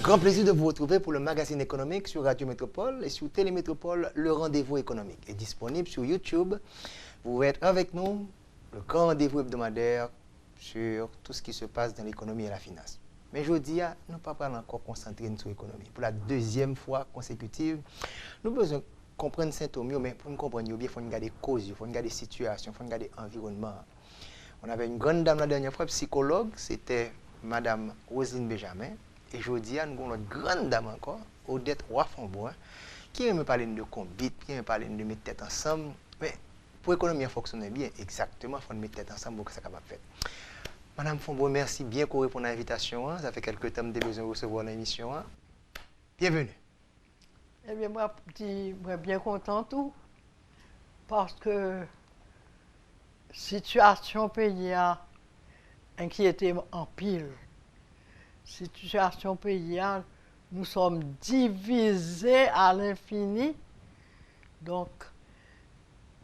Grand plaisir de vous retrouver pour le magazine économique sur Radio Métropole et sur Télémétropole, le rendez-vous économique est disponible sur YouTube. Vous pouvez être avec nous, le grand rendez-vous hebdomadaire sur tout ce qui se passe dans l'économie et la finance. Mais je dis, nous ne pouvons pas encore concentrer sur l'économie. Pour la deuxième fois consécutive, nous avons besoin de comprendre Saint-Thomio, mais pour nous comprendre, il faut regarder les causes, il faut regarder les situations, il faut regarder l'environnement. On avait une grande dame la dernière fois, psychologue, c'était Madame Roselyne Benjamin. Et je dis, nous avons une grande dame encore, Odette Roy-Fonbois, qui aime parler de combit, qui aime parler de mettre tête ensemble. Mais pour l'économie fonctionner bien, exactement, il faut mettre tête ensemble pour que ça soit capable de faire. Madame Fonbois, merci bien pour répondre à l'invitation. Ça fait quelques temps que j'ai besoin de recevoir l'émission. Bienvenue. Eh bien, moi, bien content tout, parce que situation pays a inquiété en pile. Situation pays a, nous sommes divisés à l'infini. Donc,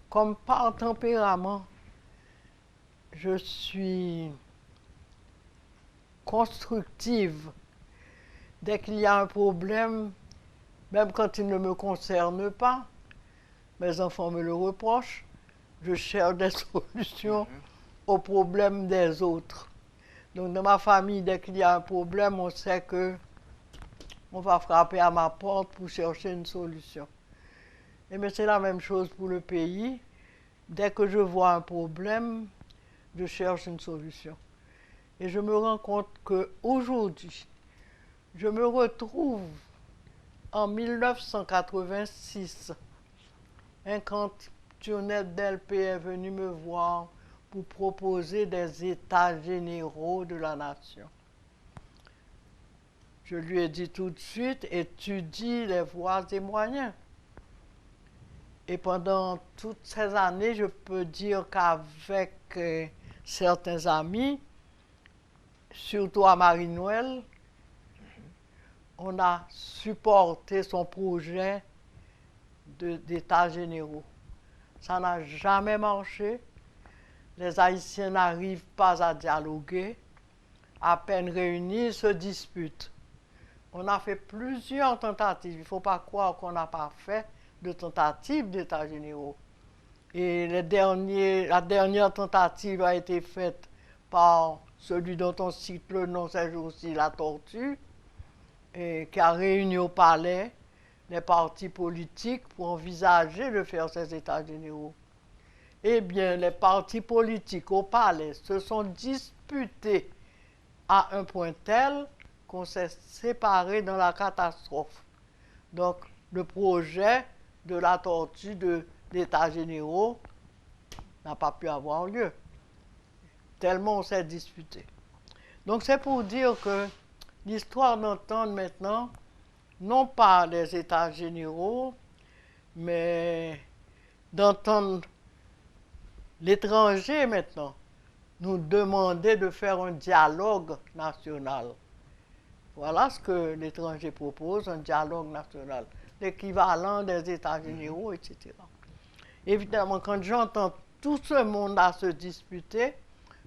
comme par tempérament, je suis constructive. Dès qu'il y a un problème, même quand il ne me concerne pas, mes enfants me le reprochent, je cherche des solutions aux problèmes des autres. Donc dans ma famille, dès qu'il y a un problème, on sait que on va frapper à ma porte pour chercher une solution. Et mais c'est la même chose pour le pays. Dès que je vois un problème, je cherche une solution. Et je me rends compte qu'aujourd'hui, je me retrouve en 1986. Un cantonnet d'LP est venu me voir pour proposer des états généraux de la nation. Je lui ai dit tout de suite, étudie les voies et moyens. Et pendant toutes ces années, je peux dire qu'avec certains amis, surtout à Marie-Noël, on a supporté son projet d'états généraux. Ça n'a jamais marché. Les Haïtiens n'arrivent pas à dialoguer. À peine réunis, ils se disputent. On a fait plusieurs tentatives. Il ne faut pas croire qu'on n'a pas fait de tentatives d'états généraux. Et la dernière tentative a été faite par celui dont on cite le nom ces jours-ci, la Tortue, et qui a réuni au palais les partis politiques pour envisager de faire ces états généraux. Eh bien, les partis politiques au palais se sont disputés à un point tel qu'on s'est séparés dans la catastrophe. Donc, le projet de la Tortue d'états généraux n'a pas pu avoir lieu, tellement on s'est disputé. Donc, c'est pour dire que l'histoire d'entendre maintenant, non pas les états généraux, mais d'entendre l'étranger maintenant nous demander de faire un dialogue national. Voilà ce que l'étranger propose, un dialogue national, l'équivalent des états généraux, etc. Évidemment, quand j'entends tout ce monde à se disputer,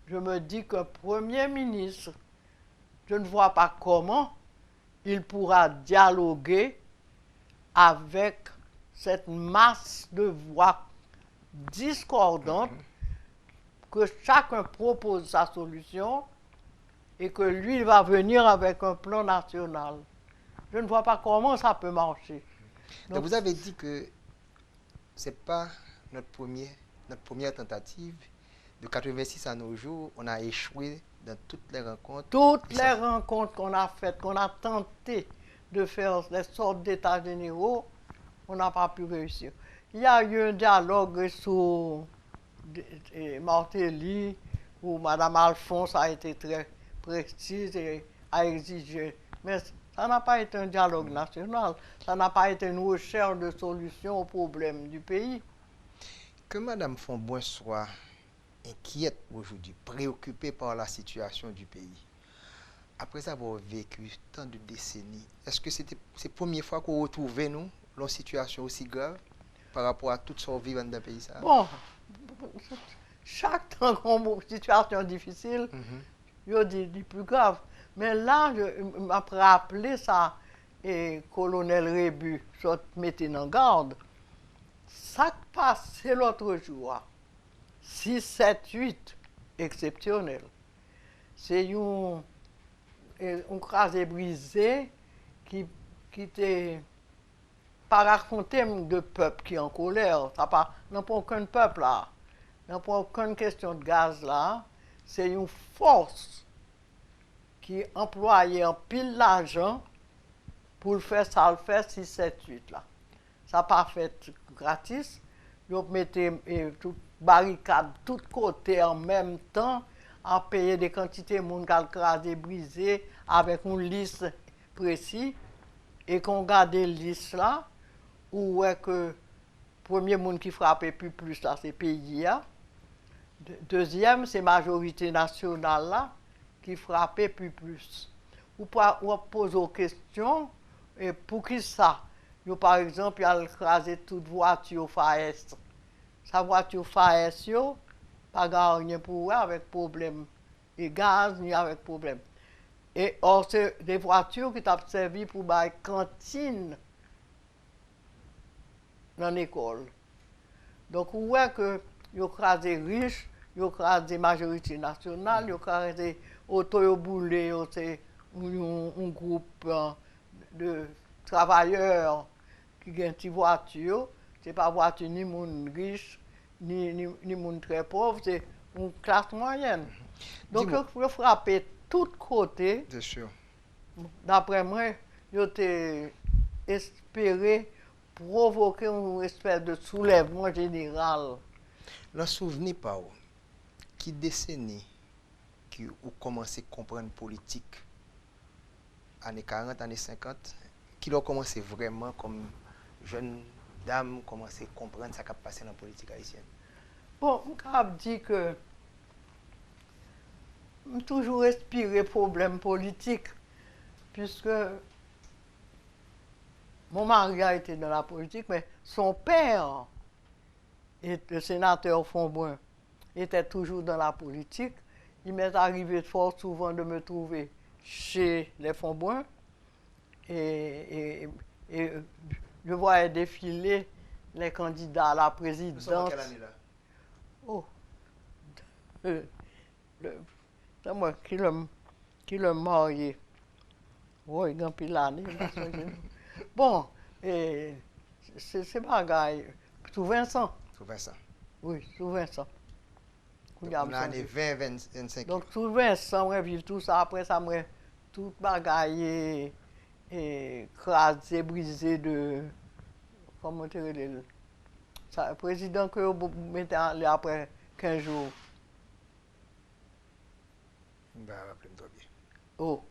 je me dis qu'un Premier ministre, je ne vois pas comment il pourra dialoguer avec cette masse de voix discordantes, que chacun propose sa solution et que lui va venir avec un plan national. Je ne vois pas comment ça peut marcher. Donc vous avez dit que ce n'est pas notre première tentative. De 86 à nos jours, on a échoué dans toutes les rencontres. Toutes les rencontres qu'on a faites, qu'on a tenté de faire des sortes d'états généraux, on n'a pas pu réussir. Il y a eu un dialogue sous Martelly, où Mme Alphonse a été très précise et a exigé. Mais ça n'a pas été un dialogue national, ça n'a pas été une recherche de solution aux problèmes du pays. Que Mme Fonbois soit inquiète aujourd'hui, préoccupée par la situation du pays, après avoir vécu tant de décennies, est-ce que c'est la première fois qu'on retrouvait nous dans une situation aussi grave par rapport à tout ce qu'on vit dans le pays? Ça? Bon, chaque temps qu'on a une situation difficile, je dis plus grave. Mais là, je m'a rappelé ça, et colonel Rébu, soit mettez en garde. Ça qui passe l'autre jour, 6, 7, 8, exceptionnel. C'est un crasé brisé qui était pas raconté de peuple qui est en colère. Ça pas, non pas aucun peuple là. Non pas aucune question de gaz là. C'est une force qui employait en pile l'argent pour le faire ça, le faire 6, 7, 8 là. Ça pas fait gratis. Ils mettaient toute barricade, tout côté en même temps, à payer des quantités de monde qui a crasé, brisé, avec une liste précise. Et qu'on garde la liste là, où est que le premier monde qui frappait plus là, c'est pays. Deuxième, c'est majorité nationale là, qui frappait plus. Ou pose aux questions, et pour qui ça? Par exemple, il a écrasé toute voiture FAES. Sa voiture FAES, pas rien pour eux avec problème. Et gaz, ni avec problème. Et or, c'est des voitures qui t'ont servi pour la cantine dans l'école. Donc, on voit que ils ont écrasé riches, ils ont écrasé majorité nationale, ils ont écrasé auto-boulé, c'est un groupe de travailleurs qui ont une voiture. Ce n'est pas voiture ni monde riche, ni monde très pauvre, c'est une classe moyenne. Donc, il faut frapper tous côtés. C'est sûr. D'après moi, ils ont espéré provoquer une espèce de soulèvement général. Le souvenir pas qui décennie qui ont commencé à comprendre politique années 40, années 50, qui ont commencé vraiment comme jeune dame commencé à comprendre ce qui a passé dans la politique haïtienne. Bon, je dis que j'ai toujours respiré problème politique, puisque mon mari a été dans la politique, mais son père, le sénateur Fonbrun, était toujours dans la politique. Il m'est arrivé fort souvent de me trouver chez les Fonbrun et je voyais défiler les candidats à la présidence. Nous sommes en quelle année là? Oh, c'est moi qui l'ai marié. Oui, il y a un peu l'année. Bon, c'est bagaille. Sous Vincent. Sous Vincent. Oui, sous Vincent. Donc, on a l'année 20, 25. Donc, sous Vincent, moi, vivre tout ça. Après ça, moi, tout bagaille écrasé, brisé de. Comment dire, le président que vous mettez après 15 jours. Bah, rappelez-moi bien. Oh,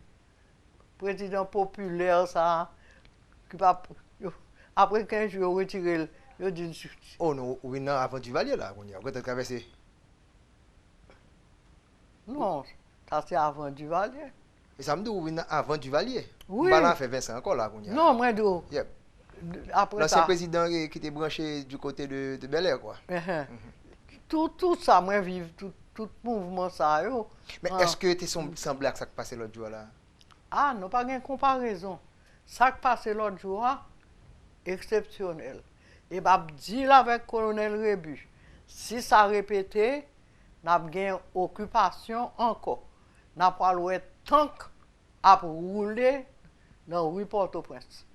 président populaire, ça. Qui va, après 15 jours, retirer. Oh non, oui, non, avant Duvalier là, on a traversé. Non, ça c'est avant Duvalier. Et ça me dit, oui, avant Duvalier. Oui. Bah là, fait 25 encore là. Non, moi, d'où? Yep. Après l'ancien ça. président qui était branché du côté de Bel Air, quoi. Tout ça, moi, vive, tout mouvement, ça, yo. Mais est-ce que tu semblais que ça qui passait l'autre jour là? Ah, non, pas de comparaison. Ça qui passait l'autre jour, exceptionnel. Et bah, dis là avec le colonel Rébu, si ça répétait, n'a pas une occupation encore. N'a pas le tank à rouler dans la rue Port-au-Prince.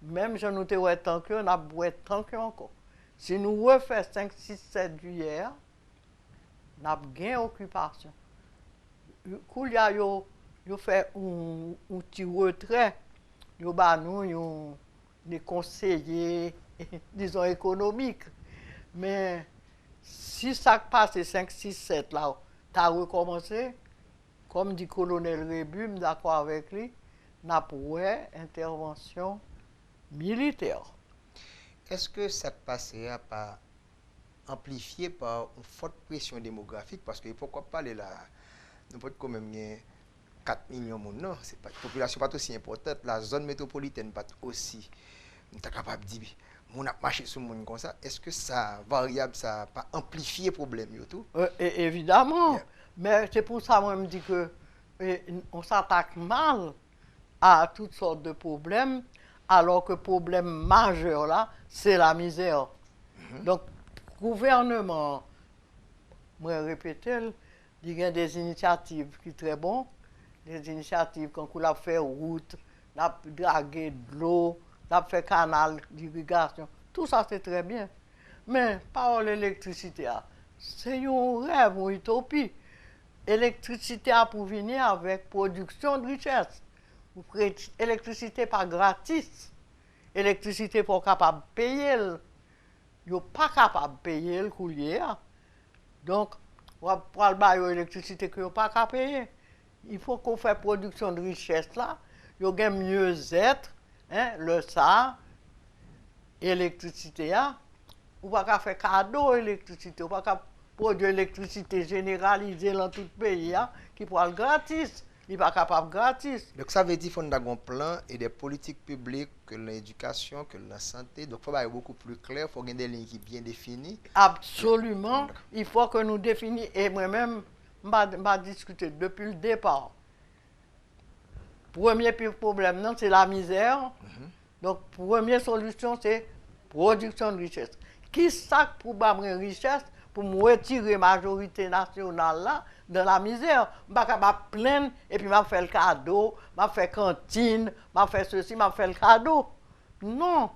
Même si nous avons tank, n'a pas tank encore. Si nous refaisons 5, 6, 7 juillet, n'a pas une occupation. Quand il fait un petit retrait, il y a des conseillers, disons, économiques. Mais si ça passe 5, 6, 7 là, tu as recommencé, comme dit le colonel Rébu, d'accord avec lui, n'a pas intervention militaire. Est-ce que ça passé à pas amplifié par une forte pression démographique? Parce que pourquoi parler là, nous peut quand même 4 millions de monde, non, c'est pas, la population n'est pas aussi importante, la zone métropolitaine n'est pas aussi, on est capable de dire, on a marché sur le monde comme ça, est-ce que ça, variable, ça n'a pas amplifié le problème et tout? Évidemment, Yeah. mais c'est pour ça que je me dis que on s'attaque mal à toutes sortes de problèmes, alors que le problème majeur là, c'est la misère. Donc, le gouvernement, moi répéter, il y a des initiatives qui sont très bonnes, des initiatives comme on a fait route, on a dragué de l'eau, on a fait canal d'irrigation, tout ça c'est très bien. Mais par l'électricité, c'est un rêve, une utopie. L'électricité a pour venir avec production de richesse. L'électricité pas gratis. L'électricité pour capable de payer. Ils sont pas capable de payer le coulier. Donc, on va parler de l'électricité que vous pas capable de payer. Il faut qu'on fasse production de richesse là. Il y a mieux-être, hein, le ça, l'électricité. On va pas faire cadeau d'électricité. On va pas produire l'électricité généralisée dans tout le pays qui pourra le gratis. Il n'est pas capable gratis. Donc ça veut dire qu'il faut avoir un plan et des politiques publiques, que l'éducation, que la santé. Donc il faut être beaucoup plus clair, il faut avoir des lignes qui sont bien définies. Absolument. Il faut que nous définissions. Et moi-même, je vais discuter depuis le départ. Premier problème, non, c'est la misère. Donc, première solution, c'est production de richesse. Qui sac pour la richesse pour me retirer la majorité nationale là dans la misère? Je ne vais pas plaindre et puis je vais faire le cadeau, je vais faire cantine, je vais faire ceci, je vais faire le cadeau. Non.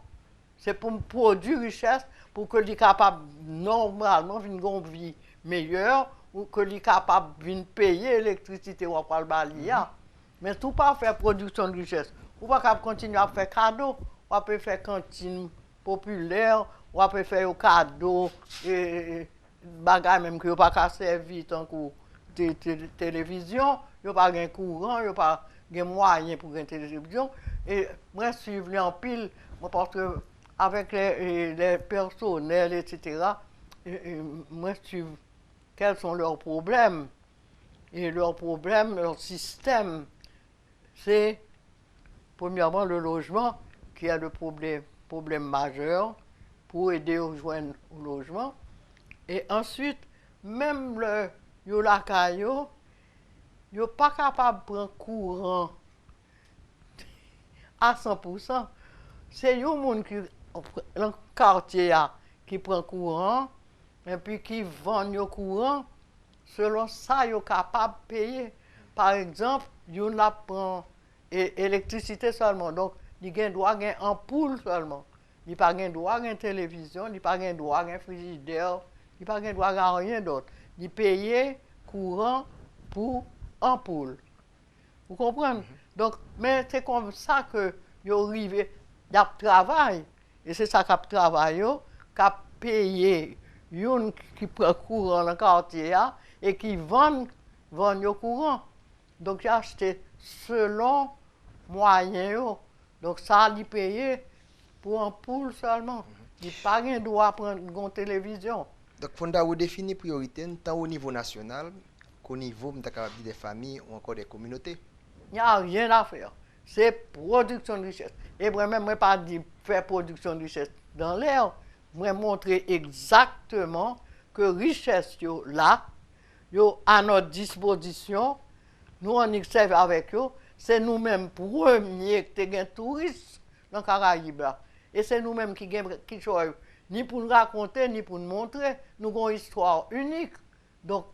C'est pour me produire richesse pour que les capable normalement vivre une vie meilleure ou que les capable de payer l'électricité ou pas le balier. Mais tout pas faire production de richesse. Ou pas continuer à faire cadeau, ou peut faire cantine populaire, ou peut faire au cadeau et bagaille même que pas qu'à servir tant que télévision, yo pas gain courant, yo pas gain moyen pour gain télévision et moi suivre en pile parce que avec les personnels etc. Moi suivre quels sont leurs problèmes et leurs problèmes, leur système, c'est premièrement le logement qui a le problème majeur pour aider aux joindre au logement. Et ensuite, même le Yolakayo, ils ne sont pas capables de prendre courant à 100%. C'est les gens qui, dans le quartier qui prend courant et puis qui vendent le courant. Selon ça, ils sont capables de payer. Par exemple, ils prennent l'électricité seulement. Donc, ils ont droit à une ampoule seulement. Ils n'ont pas droit à une télévision, ils n'ont pas droit à un frigidaire, ils n'ont pas droit à rien d'autre. Ils payent courant pour ampoule. Vous comprenez? Donc, mais c'est comme ça que ils arrivent, ils travaillent. Et c'est ça qu'ils travaillent, qu'ils payent une qui prend courant dans le quartier et qui vendent le courant. Donc, j'ai acheté selon moyens. Donc, ça, ils payent pour ampoule seulement. Ils n'ont pas le droit à prendre une télévision. Donc, il faut définir les priorités tant au niveau national qu'au niveau des familles ou encore des communautés. Il n'y a rien à faire. C'est production de richesse. Et moi-même, je ne pas dire faire production de richesse dans l'air. Je montrer exactement que richesse là, à notre disposition, nous on observe avec eux, c'est nous-mêmes premiers qui sommes touristes dans les Caraïbes. Et c'est nous-mêmes qui sommes ni pour nous raconter, ni pour nous montrer. Nous avons une histoire unique. Donc,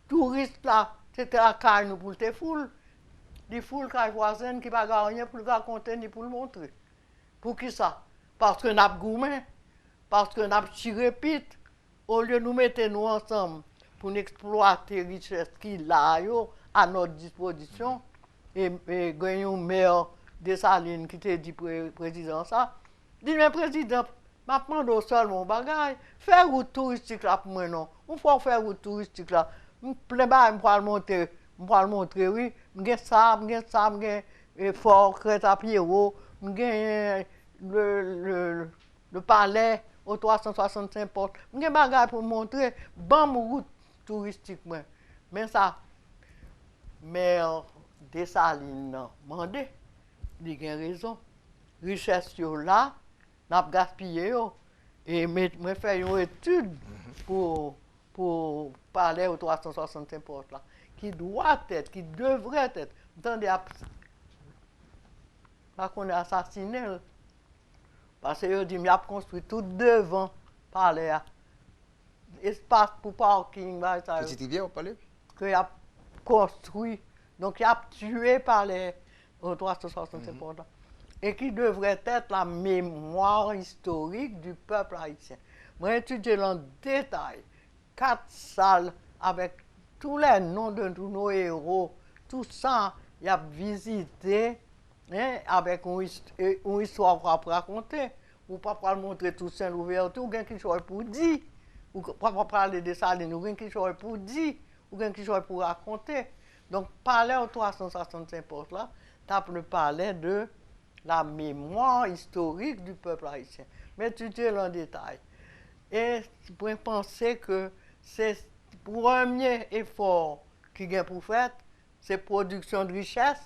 touristes là, c'était la caille nous pour les foules. Des foules caille voisines qui ne pas rien pour le raconter, ni pour le montrer. Pour qui ça? Parce que nous avons gourmé, parce que nous avons tiré pite. Au lieu de nous mettre nous ensemble pour exploiter les richesses qu'il a à notre disposition, et gagner un maire de Salines qui te dit président ça, dit mais président, je demande seulement bagage, faire route touristique là pour moi non. On faut faire route touristique là. Je vais le montrer, oui. Je ça, je fort Crête à Pierrot, je le palais aux 365 portes. Je vais bagage pour montrer, bon route touristique. Mais ça, maire de Salines, mandé, il a raison. Richesse là, n'a pas gaspillé. Et je fais une étude pour pour parler aux 365 portes là, qui doit être, qui devrait être. Attendez, pas qu'on est assassiné. Parce que je dis, il a construit tout devant, parler. Espace pour parking, Petite rivière, on parlait? qu'il a construit. Donc, il a tué par les 365 portes là. Et qui devrait être la mémoire historique du peuple haïtien. Moi, j'ai étudié en détail 4 salles avec tous les noms de tous nos héros, tout ça, il a visité hein, avec une histoire pour raconter. Ou pas pour montrer tout ça l'ouverture, ou quelque chose pour dire. Ou pas pour parler de ça, ou quelque chose pour dire, ou quelque chose pour raconter. Donc, parler aux 365 portes là, t'as pu parler de la mémoire historique du peuple haïtien. Mais étudier en détail. Et je pourrais penser que c'est le premier effort qui est pour faire, c'est production de richesse,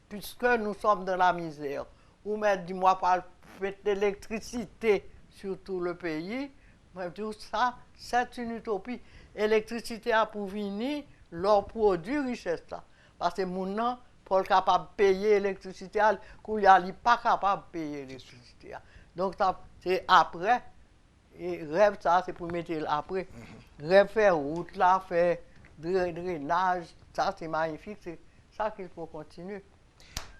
puisque nous sommes dans la misère. Ou mettre du mois par faire de l'électricité sur tout le pays, moi, tout ça, c'est une utopie. L'électricité a pour venir leur produit richesse là. Parce que maintenant, pour être capable de payer l'électricité, il n'est pas capable de payer l'électricité. Donc, c'est après. Et rêve, ça, c'est pour mettre après. Rêve, faire route, là, faire drainage, ça, c'est magnifique. C'est ça qu'il faut continuer.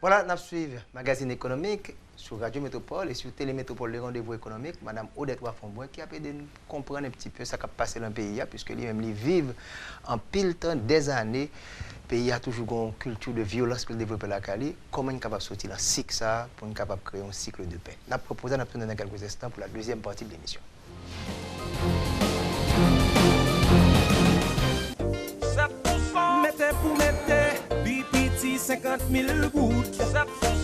Voilà, nous suivons Magazine économique sur Radio Métropole et sur Télémétropole, le rendez-vous économique. Madame Odette Wafonboin qui a pu comprendre un petit peu ce qui a passé dans le pays, puisque lui-même, il vit en pile temps des années. Le pays a toujours une culture de violence pour développer la Cali. Comment il est capable de sortir dans ce cycle ça pour capable créer un cycle de paix? Nous proposons dans quelques instants pour la deuxième partie de l'émission. Mettez pour mettre, bipiti 50 000 gouttes.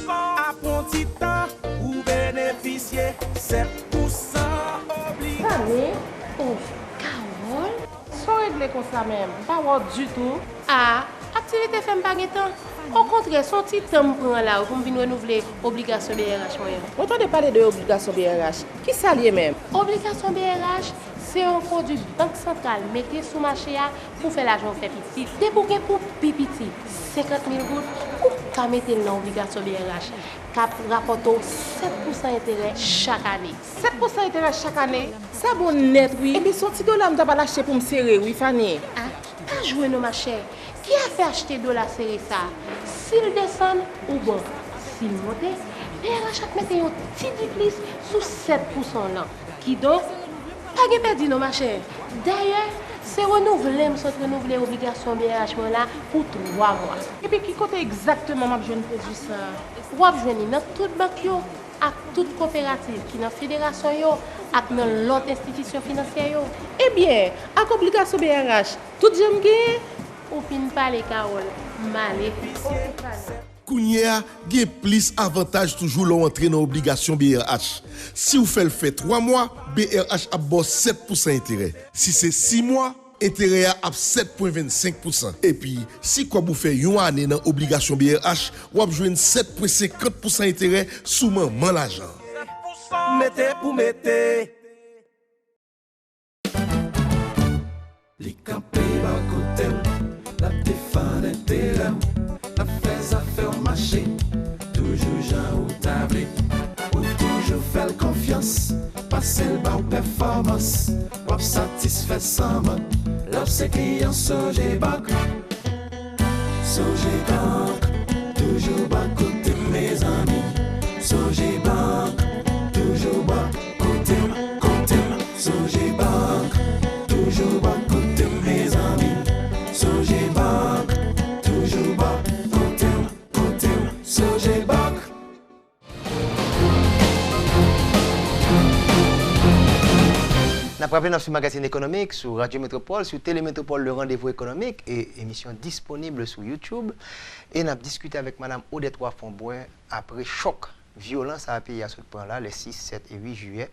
À bon petit temps, vous bénéficiez 7% obligé. Allez, oh, Carole, sans régler comme ça même, pas voir du tout. Ah, activité fait pas de temps. Au contraire, son petit temps prend là pour venir renouveler obligation BRH moyen. On entendait parler de obligation BRH. Qui ça lié même? Obligation BRH, c'est un produit banque centrale mettez sous marché pour faire l'argent fait petit. Débouquer pour pipiti 50 000 gouttes ou qu'à mettre dans l'obligation BRH. Cap rapporte 7% intérêt chaque année. 7% intérêt chaque année? Ça bon net, oui. Et bien, son petit dollar, je vais l'acheter pour me serrer, oui, Fanny. Ah, pas jouer nos machins. Qui a fait acheter dollar serré ça? S'il descend ou bon, s'il monte, BRH a mettre un petit plus sous 7% là. Qui donc, pas de perdu nos machins. D'ailleurs, c'est renouvelé, renouveler l'obligation BRH là pour 3 mois. Et puis, qui compte exactement ma jeune produit ça? Ou besoin dans toute banque yo, ak toute coopérative qui dans fédération yo, ak dans l'autre institution financière yo. Eh bien, avec obligation BRH, tout j'aime gagner. Ou fin parler Carole, malé. Kounia, gen plus avantage toujours l'entrée dans l'obligation BRH. Si vous faites le fait 3 mois, BRH a boss 7% intérêt. Si c'est 6 mois, intérêt à 7,25%. Et puis, si quoi vous faites une année dans l'obligation BRH, vous avez 7,50% intérêt sous maman l'argent. Mettez pour mettre. Les campés à côté, la défense intérêt, la fais affaire marché, toujours Jean ou tablé, ou toujours faire confiance, passer le bas ou performance, ou satisfait sans mot, lorsque client Sogé Bank, Sogé Bank, toujours bas côté mes amis, Sogé Bank, toujours bas côté, Sogé Bank, toujours bas côté mes amis, Sogé Bank, toujours bas côté, Sogé Bank. Nous avons appelé sur Magazine économique, sur Radio Métropole, sur Télémétropole, le rendez-vous économique et émission disponible sur YouTube. Et nous avons discuté avec Mme Odette Wafonboin après choc, violence à pays à ce point-là, les 6, 7 et 8 juillet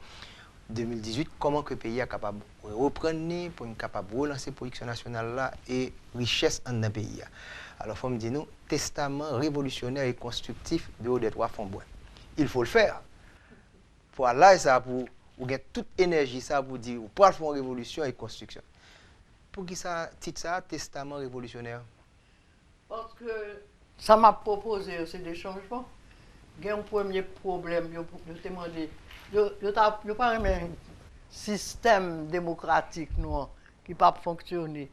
2018. Comment que le pays est capable de reprendre, pour être capable de relancer la production nationale là, et richesse en un pays. Alors, il faut me dire, nous, testament révolutionnaire et constructif de Odette Wafonboin. Il faut le faire. Pour aller ça, pour. Vous avez toute énergie ça pour dire, vous pouvez faire une révolution et construction. Pour qui ça, titre ça, testament révolutionnaire? Parce que ça m'a proposé, c'est des changements. Il y a un premier problème, je t'ai demandé. Je pas un système démocratique nous, qui n'a pas fonctionné.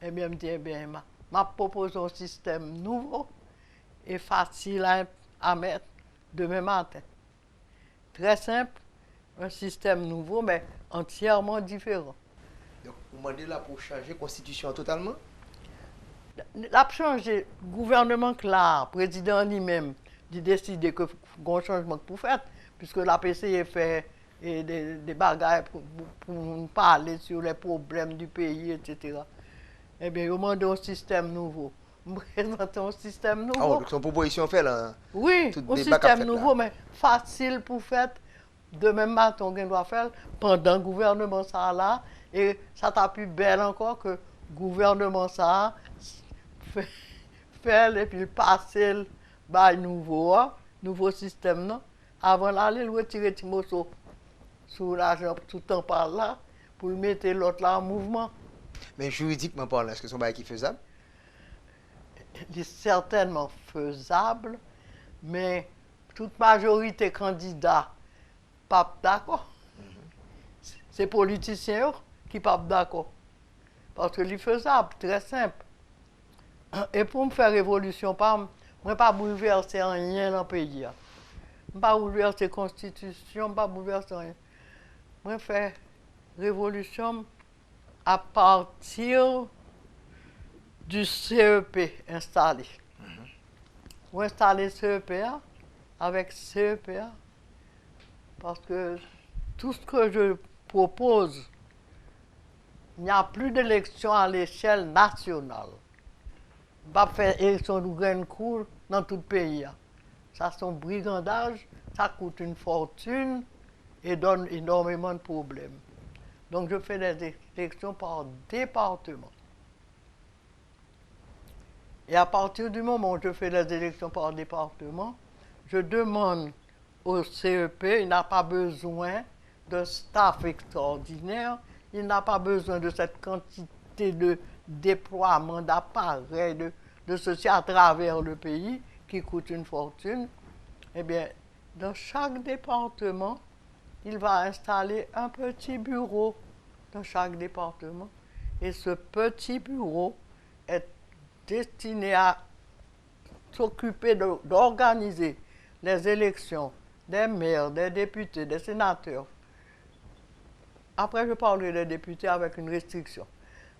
Eh bien, je me dis, eh bien, m'a proposé un système nouveau et facile à mettre demain matin. Très simple, un système nouveau, mais entièrement différent. Donc, vous demandez là pour changer la constitution totalement? L'a changé, gouvernement clair, président lui-même, il décide que un changement pour faire, puisque la PCE fait des bagages pour nous parler sur les problèmes du pays, etc. Eh bien, il demande un système nouveau. On présente un système nouveau. Ah, donc son proposition fait là. Oui, un système nouveau, mais facile pour faire. Demain matin, on doit faire pendant le gouvernement ça là. Et ça t'a plus belle encore que le gouvernement ça fait et puis passer le nouveau système non. Avant d'aller le retirer Timoso sur l'argent tout le temps par là pour le mettre l'autre là en mouvement. Mais juridiquement parlant, est-ce que son bail qui est faisable? Il est certainement faisable, mais toute majorité candidat pas d'accord. C'est politiciens qui pas d'accord. Parce que c'est faisable, très simple. Et pour me faire révolution, je ne pas bouleverser rien dans le pays. Je ne pas bouleverser la constitution, je ne pas bouleverser rien. Je fais révolution à partir du CEP installé. Vous installez CEPA avec CEPA parce que tout ce que je propose, il n'y a plus d'élection à l'échelle nationale. On ne va pas faire élection de grande cour dans tout le pays. Ça, c'est un brigandage, ça coûte une fortune et donne énormément de problèmes. Donc, je fais des élections par département. Et à partir du moment où je fais des élections par département, je demande au CEP, il n'a pas besoin de staff extraordinaire, il n'a pas besoin de cette quantité de déploiement d'appareils, de ceci à travers le pays qui coûte une fortune. Eh bien, dans chaque département, il va installer un petit bureau dans chaque département. Et ce petit bureau est destiné à s'occuper d'organiser les élections des maires, des députés, des sénateurs. Après, je parlerai des députés avec une restriction.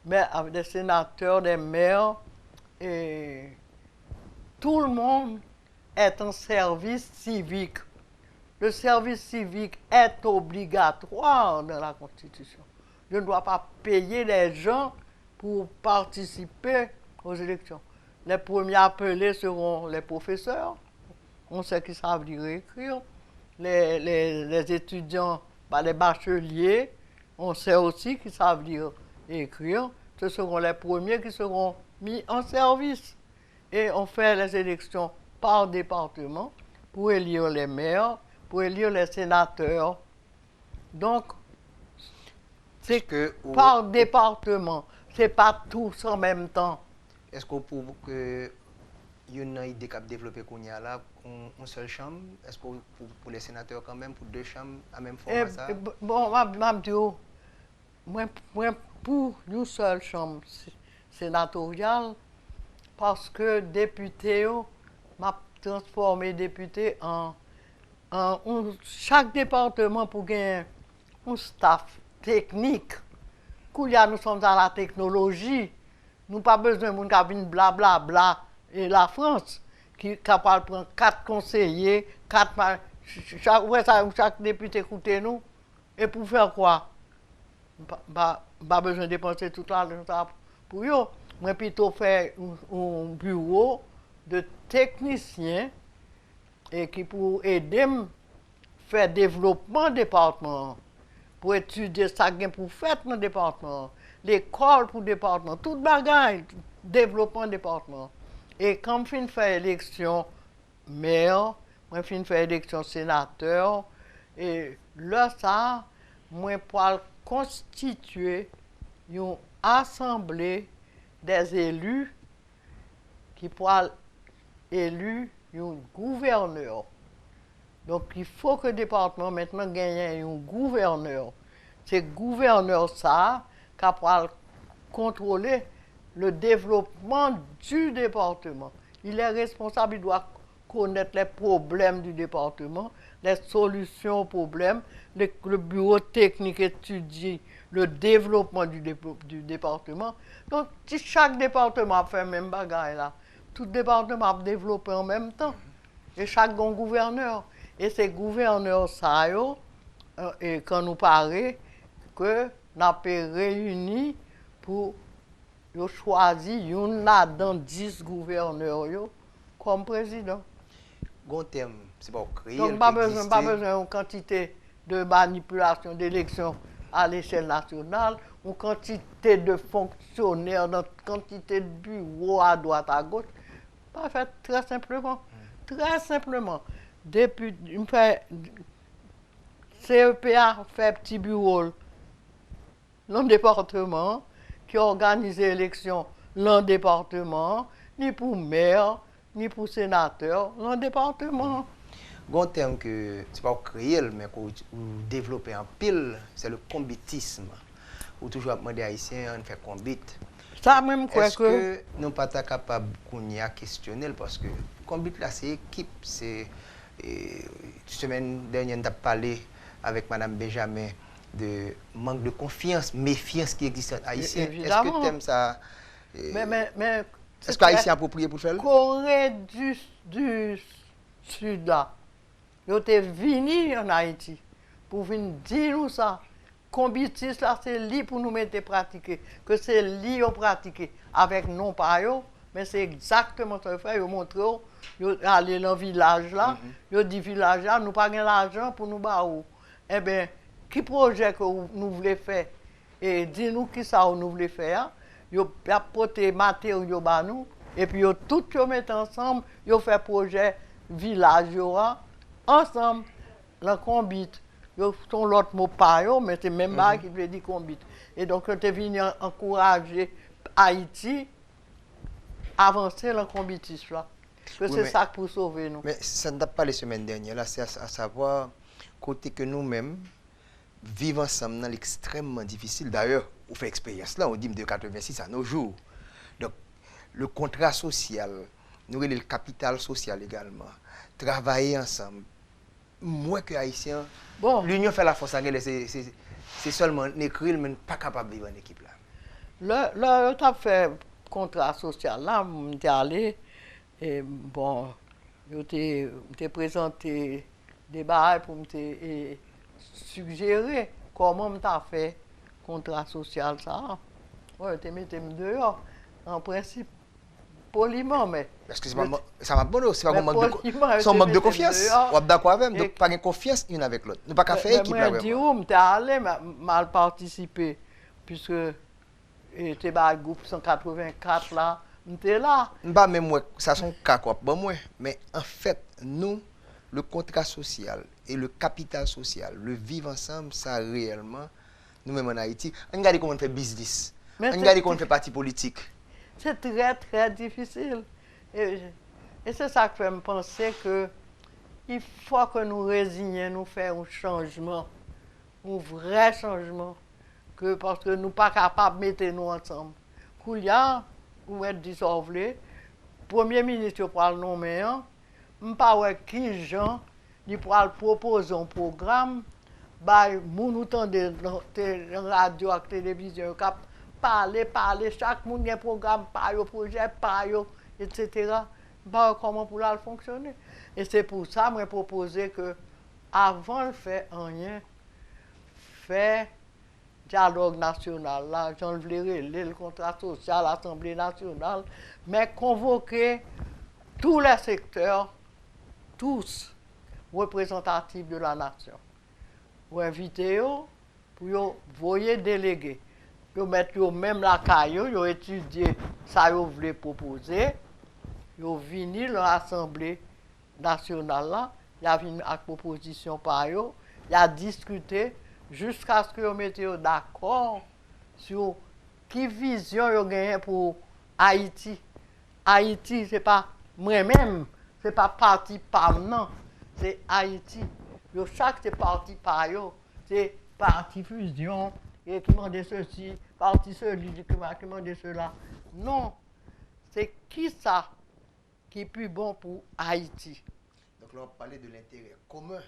Mais avec des sénateurs, des maires, et tout le monde est en service civique. Le service civique est obligatoire dans la Constitution. Je ne dois pas payer les gens pour participer aux élections. Les premiers appelés seront les professeurs. On sait qu'ils savent lire et écrire. Les étudiants, les bacheliers, on sait aussi qu'ils savent lire et écrire. Ce seront les premiers qui seront mis en service. Et on fait les élections par département pour élire les maires, pour élire les sénateurs. Donc, c'est que par département, ce n'est pas tous en même temps. Est-ce que pour une idée qu'a développé qu'on y a là, une seule chambre, est-ce que pour les sénateurs quand même, pour deux chambres à même format ça? Bon, moi, pour une seule chambre sénatoriale, parce que député, m'a transformé député en chaque département pour gagner un staff technique. Quand nous sommes dans la technologie, nous n'avons pas besoin de monde qui vienne blablabla. Et la France, qui est capable de prendre 4 conseillers, chaque député écoute nous. Et pour faire quoi? Pas besoin de dépenser tout l'argent pour eux. Moi, plutôt faire un bureau de techniciens et qui pour aider à faire développement département, pour étudier ça pour faire dans le département, l'école pour le département, tout bagaille, développement département. Et quand je fais élection maire, je fais élection sénateur, et là, ça, moi, pour constituer une assembler des élus qui pourraient élire un gouverneur. Donc, il faut que le département maintenant gagne un gouverneur. C'est le gouverneur ça qui pourra contrôler le développement du département. Il est responsable, il doit connaître les problèmes du département, les solutions aux problèmes. Le bureau technique étudie le développement du département. Donc, si chaque département fait le même bagage là, tout département a développé en même temps. Et chaque gouverneur. Et ces gouverneurs, ça, et quand nous parlons, que nous avons réuni pour choisir une dans 10 gouverneurs comme président. Bon terme, c'est pas créer. Donc, pas besoin d'une quantité de manipulation d'élections à l'échelle nationale, une quantité de fonctionnaires, une quantité de bureaux à droite, à gauche. Pas fait très simplement. Très simplement. Depuis, CEPA fait petit bureau dans le département qui organise l'élection dans le département, ni pour maire, ni pour sénateur, dans le département. Un terme que c'est pas créer, mais qu'on développer en pile, c'est le combitisme. Ou toujours demander à Haïtiens de faire combit. Ça même quoi est-ce que nous pas capables de questionner parce que combit là c'est équipe, c'est semaine dernière on a parlé avec madame Benjamin de manque de confiance, méfiance qui existe en Haïtien. Est-ce que tu aimes ça mais est-ce que Haïtien approprié pour faire le Corée du Sud là. Ils étaient venus en Haïti pour venir dire nous ça. Combitis là, c'est lui pour nous mettre pratiquer. Que c'est lui à pratiquer avec non pas eux, mais c'est exactement ce que fait. Ils montrent, ils aller dans le village là, ils dit village là, nous pas l'argent pour nous baou. Eh bien, qui projet que nous voulons faire et dis-nous qui ça nous voulons faire. Ils apporter matériaux ba nous et puis ils tout mettent ensemble, ils fait projet village ensemble, la combit. Son l'autre mot pas, mais c'est même pas qui veut dire combit. Et donc, on est venu encourager Haïti à avancer dans le combitisme là. Que c'est ça pour sauver nous. Mais ça ne date pas les semaines dernières, là, c'est à savoir, côté que nous-mêmes, vivons ensemble dans l'extrêmement difficile. D'ailleurs, on fait expérience là, on dit de 86 à nos jours. Donc, le contrat social, nous avons le capital social également. Travailler ensemble. Moi que Haïtien, l'union fait la force à guerre, c'est seulement écrire, mais pas capable de vivre en équipe là. Là, tu as fait contrat social là, on est allé, et bon, je t'ai présenté des barres pour me suggérer comment tu as fait contrat social ça. Ouais, tu mis dehors, en principe. Poliment, mais... Parce que ça m'a bon, c'est pas un manque de confiance. On est d'accord avec même, donc pas de confiance l'une avec l'autre. Nous pas qu'à faire équipe là. Je dis, je suis allé mal participer, puisque j'étais dans le groupe 184 là, j'étais là. Pas même moi, ça sont cas quoi, bon moi. Mais en fait, nous, le contrat social et le capital social, le vivre ensemble, ça réellement, nous-mêmes en Haïti, on regarde comment on fait business, on regarde comment on fait parti politique. C'est très, très difficile. Et c'est ça qui fait me penser qu'il faut que nous résignions, nous fassions un changement, un vrai changement, parce que nous ne sommes pas capables de mettre nous ensemble. Koulia, vous êtes dissolvé, Premier ministre pour le nommer, je ne sais pas qui gens, il pourra proposer un programme, nous entendons dans la radio et la télévision, parler, chaque monde a un programme, un projet, etc. Comment pour la fonctionner. Et c'est pour ça que je proposé que, avant de faire rien, faire dialogue national, là, j'en voulais le contrat social, l'Assemblée nationale, mais convoquer tous les secteurs, tous représentatifs de la nation. Pour inviter eux, pour voyer délégués. Ils mettent même la caillou, ils ont étudié ça qu'ils voulaient proposer. Ils ont venu dans l'Assemblée nationale, ils ont venu avec proposition par eux, ils ont discuté jusqu'à ce qu'ils mettent d'accord sur qui vision yo gagné pour Haïti. Haïti, c'est pas moi-même, c'est pas parti par non, c'est Haïti. Yo chaque c'est parti par yo, c'est parti fusion, et qui m'a dit ceci, parti celui qui m'a dit cela. Non, c'est qui ça qui est plus bon pour Haïti? Donc là, on parlait de l'intérêt commun.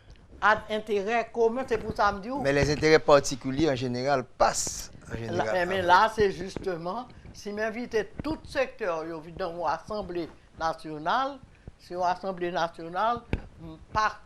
Intérêt commun, c'est pour ça que je me dis. Mais les intérêts particuliers, en général, passent. Mais là, c'est justement, si m'inviter tout secteur dans l'Assemblée nationale, sur l'Assemblée nationale, pas,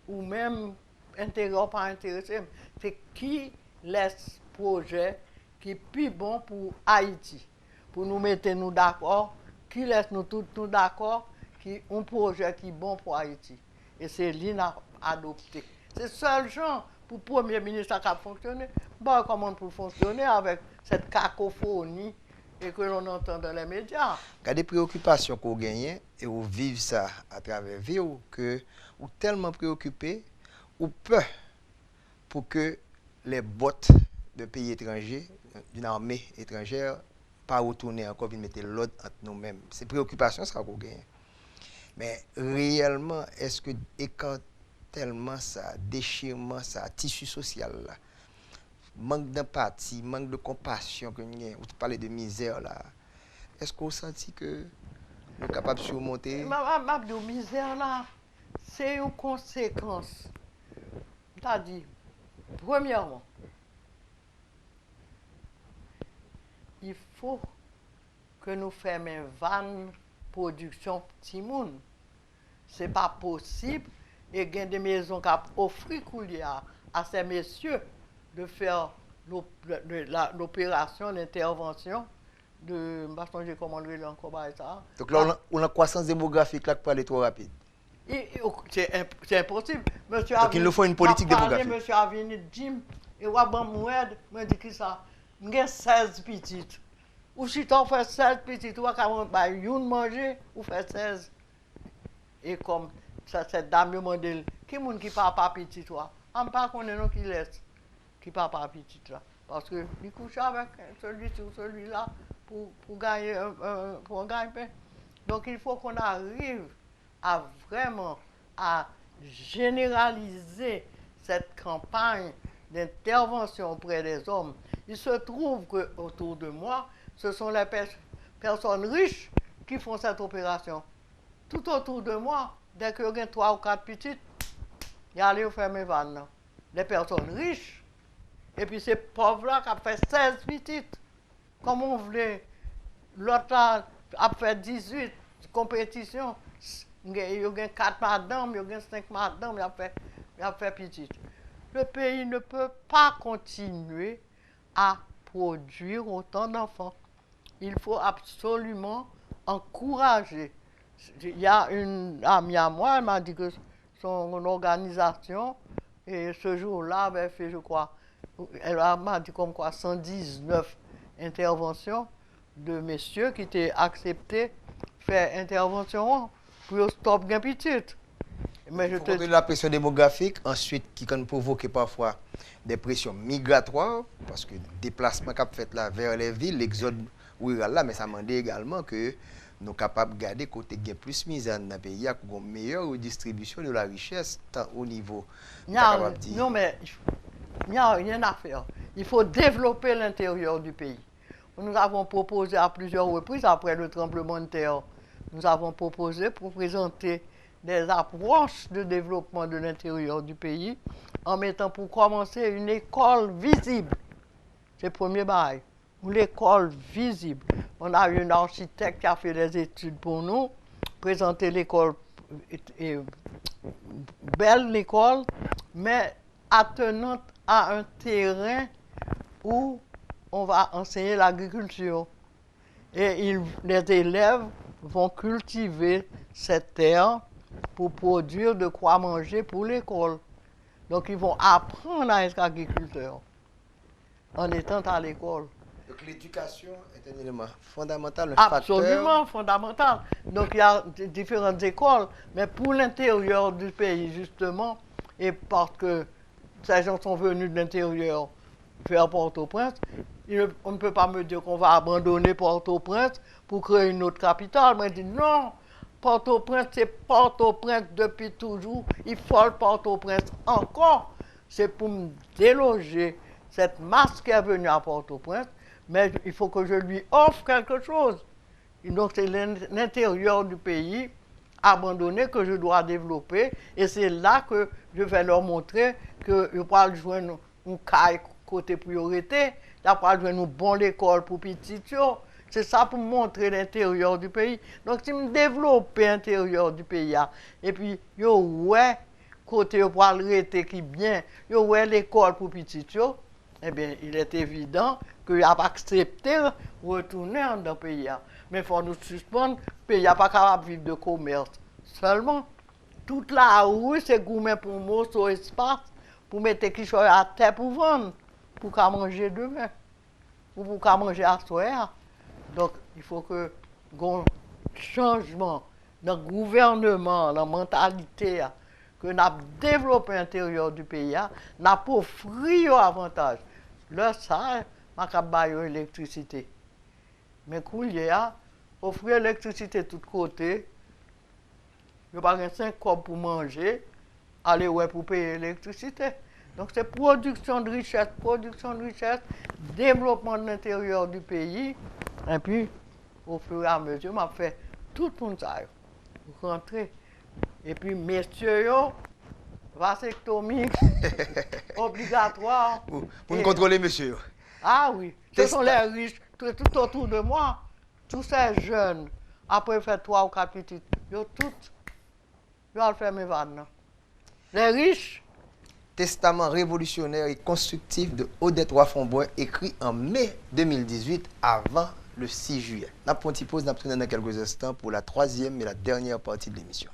ou même intérêt pas intéressé, c'est qui laisse projet qui est plus bon pour Haïti. Pour nous mettre nous d'accord, qui laisse nous tous nous d'accord, qui est un projet qui est bon pour Haïti. Et c'est l'INA adopté. C'est le seul genre pour le Premier ministre qui a fonctionné. Bon, comment pour fonctionner avec cette cacophonie et que l'on entend dans les médias. Il y a des préoccupations qu'on gagne et on vit ça à travers vie ou que ou tellement préoccupé ou peur pour que les bottes de pays étrangers, d'une armée étrangère, pas retourner encore et mettre l'ordre entre nous-mêmes. C'est préoccupation ça qu'on gagne. Mais réellement, est-ce que écartèlement ça, déchirement ça, tissu social là, manque d'empathie, manque de compassion que nous avons, vous parlez de misère là, est-ce qu'on senti que nous sommes capables de surmonter? Ma misère là, c'est une conséquence. C'est-à-dire, premièrement, il faut que nous fassions une vanne production petit monde. Ce n'est pas possible. Et il y a des maisons qui offrent à ces messieurs de faire l'opération, l'intervention de. Je ne sais pas comment on encore ça. Donc là, on a une croissance démographique là qui peut aller trop rapide. C'est impossible. Monsieur Donc il nous faut une politique démographique. Monsieur Avini, Jim, et Wabam Moued, me dit que ça. J'ai 16 petites. Ou si tu fais 16 petites, ou à une manger, ou fait 16. Et comme cette dame me demande, qui est qui papa petit toi? On ne pas connaître qui laisse, qui papa petit là. Parce que il couche avec celui-ci ou celui-là pour gagner pain. Donc il faut qu'on arrive à vraiment à généraliser cette campagne d'intervention auprès des hommes. Il se trouve que autour de moi, ce sont les personnes riches qui font cette opération. Tout autour de moi, dès que y a 3 ou 4 petites, il y a aller faire mes vannes. Les personnes riches. Et puis ces pauvres-là qui ont fait 16 petites. Comme on voulait, l'autre a fait 18 compétitions. Il y a 4 madames, il y a 5 madames, il a fait petites. Le pays ne peut pas continuer à produire autant d'enfants. Il faut absolument encourager. Il y a une amie à moi, elle m'a dit que son organisation, et ce jour-là, avait fait, je crois, elle m'a dit comme quoi 119 interventions de messieurs qui étaient acceptés faire intervention pour stopper un petit. Mais je te dis la pression démographique, ensuite qui peut provoquer parfois des pressions migratoires, parce que le déplacement qu'a fait là vers les villes, l'exode rural là, mais ça m'a dit également que nous sommes capables de garder côté plus misère dans le pays, avec une meilleure redistribution de la richesse, tant au niveau. Non, mais il n'y a rien à faire. Il faut développer l'intérieur du pays. Nous avons proposé à plusieurs reprises, après le tremblement de terre, nous avons proposé pour présenter des approches de développement de l'intérieur du pays en mettant pour commencer une école visible. C'est le premier bail. L'école visible. On a eu un architecte qui a fait des études pour nous, présenter l'école, belle l'école, mais attenante à un terrain où on va enseigner l'agriculture. Et les élèves vont cultiver cette terre pour produire de quoi manger pour l'école. Donc ils vont apprendre à être agriculteurs en étant à l'école. Donc l'éducation est un élément fondamental, Absolument fondamental. Donc il y a différentes écoles, mais pour l'intérieur du pays justement, et parce que ces gens sont venus de l'intérieur faire Port-au-Prince, On ne peut pas me dire qu'on va abandonner Port-au-Prince pour créer une autre capitale. Moi, je dis non, Port-au-Prince, c'est Port-au-Prince depuis toujours. Il faut le Port-au-Prince encore. C'est pour me déloger cette masse qui est venue à Port-au-Prince, mais il faut que je lui offre quelque chose. Et donc, c'est l'intérieur du pays abandonné que je dois développer. Et c'est là que je vais leur montrer que je peux joindre un caille côté priorité, je peux joindre une bonne école pour petits. C'est ça pour montrer l'intérieur du pays. Donc, si je développe l'intérieur du pays, et puis, ouais, côté pour arrêter qui bien, ouais, l'école pour petits, eh bien, il est évident qu'il a accepté de retourner dans le pays. Mais il faut nous suspendre, le pays n'est pas capable de vivre de commerce. Seulement, toute la rue, c'est gourmet pour moi, sur espace, pour mettre quelque chose à terre pour vendre, pour qu'à manger demain, ou pour qu'à manger à soir. Donc, il faut que un changement dans le gouvernement, dans la mentalité, que nous avons développé à l'intérieur du pays, nous avons offert avantage. Là, ça, je vais l'électricité. Mais quand offrir l'électricité de tous côtés, je n'ai pas 5 copes pour manger, aller ouais pour payer l'électricité. Donc c'est production de richesse, développement de l'intérieur du pays. Et puis, au fur et à mesure, je fait tout le monde ça. Rentrer. Et puis, messieurs, vasectomie obligatoire. Pour nous contrôler, monsieur. Ah oui, ce sont les riches, tout autour de moi. Tous ces jeunes, après faire 3 ou 4 petites, ils ont toutes. Ils vont faire mes vannes. Les riches. Testament révolutionnaire et constructif de Odette Roy-Fonboin, écrit en mai 2018, avant le 6 juillet. Nous avons une pause, nous allons dans quelques instants pour la 3e et la dernière partie de l'émission.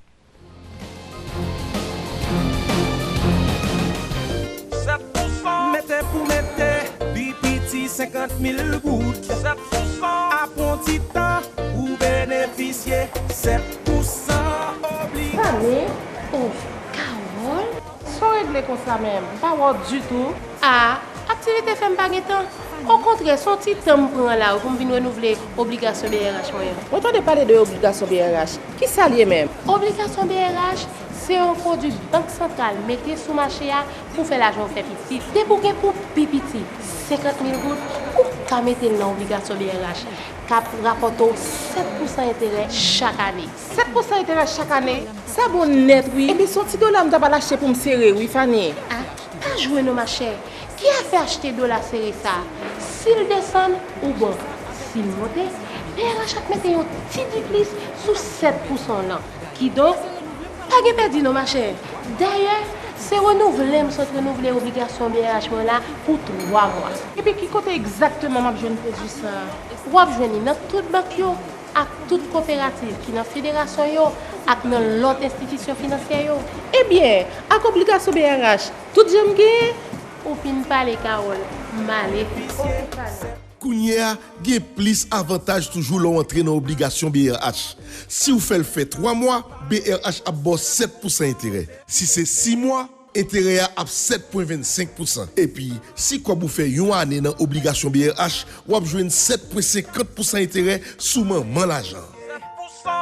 Mettez pour mettre, puis petit 50 000 gouttes. 7%. À bon petit temps, vous bénéficiez 7% obligé. Allez, oh, Carole. Sans régler comme ça même, pas voir du tout. Ah, activité fait pas temps. Au contraire, son petit temps prend là pour venir renouveler obligation BRH moyen. On entendait parler de obligation BRH. Qui ça lié même? Obligation BRH, c'est un produit banque centrale mettez sous marché pour faire l'argent fait petit. Dès pour petit 50 000 gouttes, ou qu'à mettre dans l'obligation BRH, cap rapporte 7% intérêt chaque année. 7% intérêt chaque année? Ça bon net, oui. Et bien, son petit dollar, je vais l'acheter pour me serrer, oui, Fanny. Ah, pas jouer nos machins. Qui a fait acheter de la série ça? S'il descend ou bon, s'il monte, BRH a mettre un petit plus sous 7% là. Qui donc, pas de perdu nos machins. D'ailleurs, c'est renouvelé, renouveler l'obligation BRH là pour 3 mois. Et puis, qui côté exactement m'a besoin de produire ça? Ou à besoin dans toute banque yo, à toute coopérative qui dans la fédération yo, à dans l'autre institution financière yo. Eh bien, avec obligation BRH, tout j'aime gagner. Ou pin parler Carole, malé. Kounia, gen plus avantage toujours l'entrée dans l'obligation BRH. Si vous faites le fait 3 mois, BRH a 7% intérêt. Si c'est 6 mois, intérêt à 7,25%. Et puis, si vous faites une année dans l'obligation BRH, vous avez 7,50% intérêt sous maman l'argent.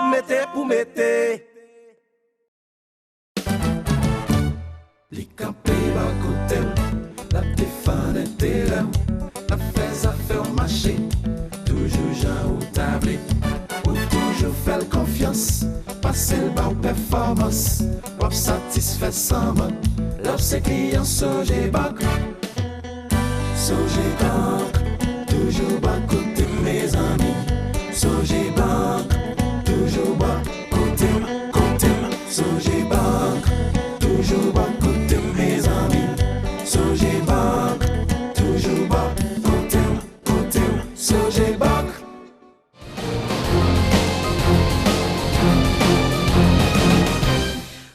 Mettez pour mettez. Les campés à côté, la téfane intérêt, la fais à faire marcher, toujours Jean ou tablé, ou toujours faire confiance, passer le bas performance, ou satisfait sans man, l'obs client Sogé Bank, toujours bas côté mes amis, Sogé Bank, toujours bas côté, Sogé Bank, toujours bas côté mes amis, Sogé Bank, toujours bas côté, Sogé Bank.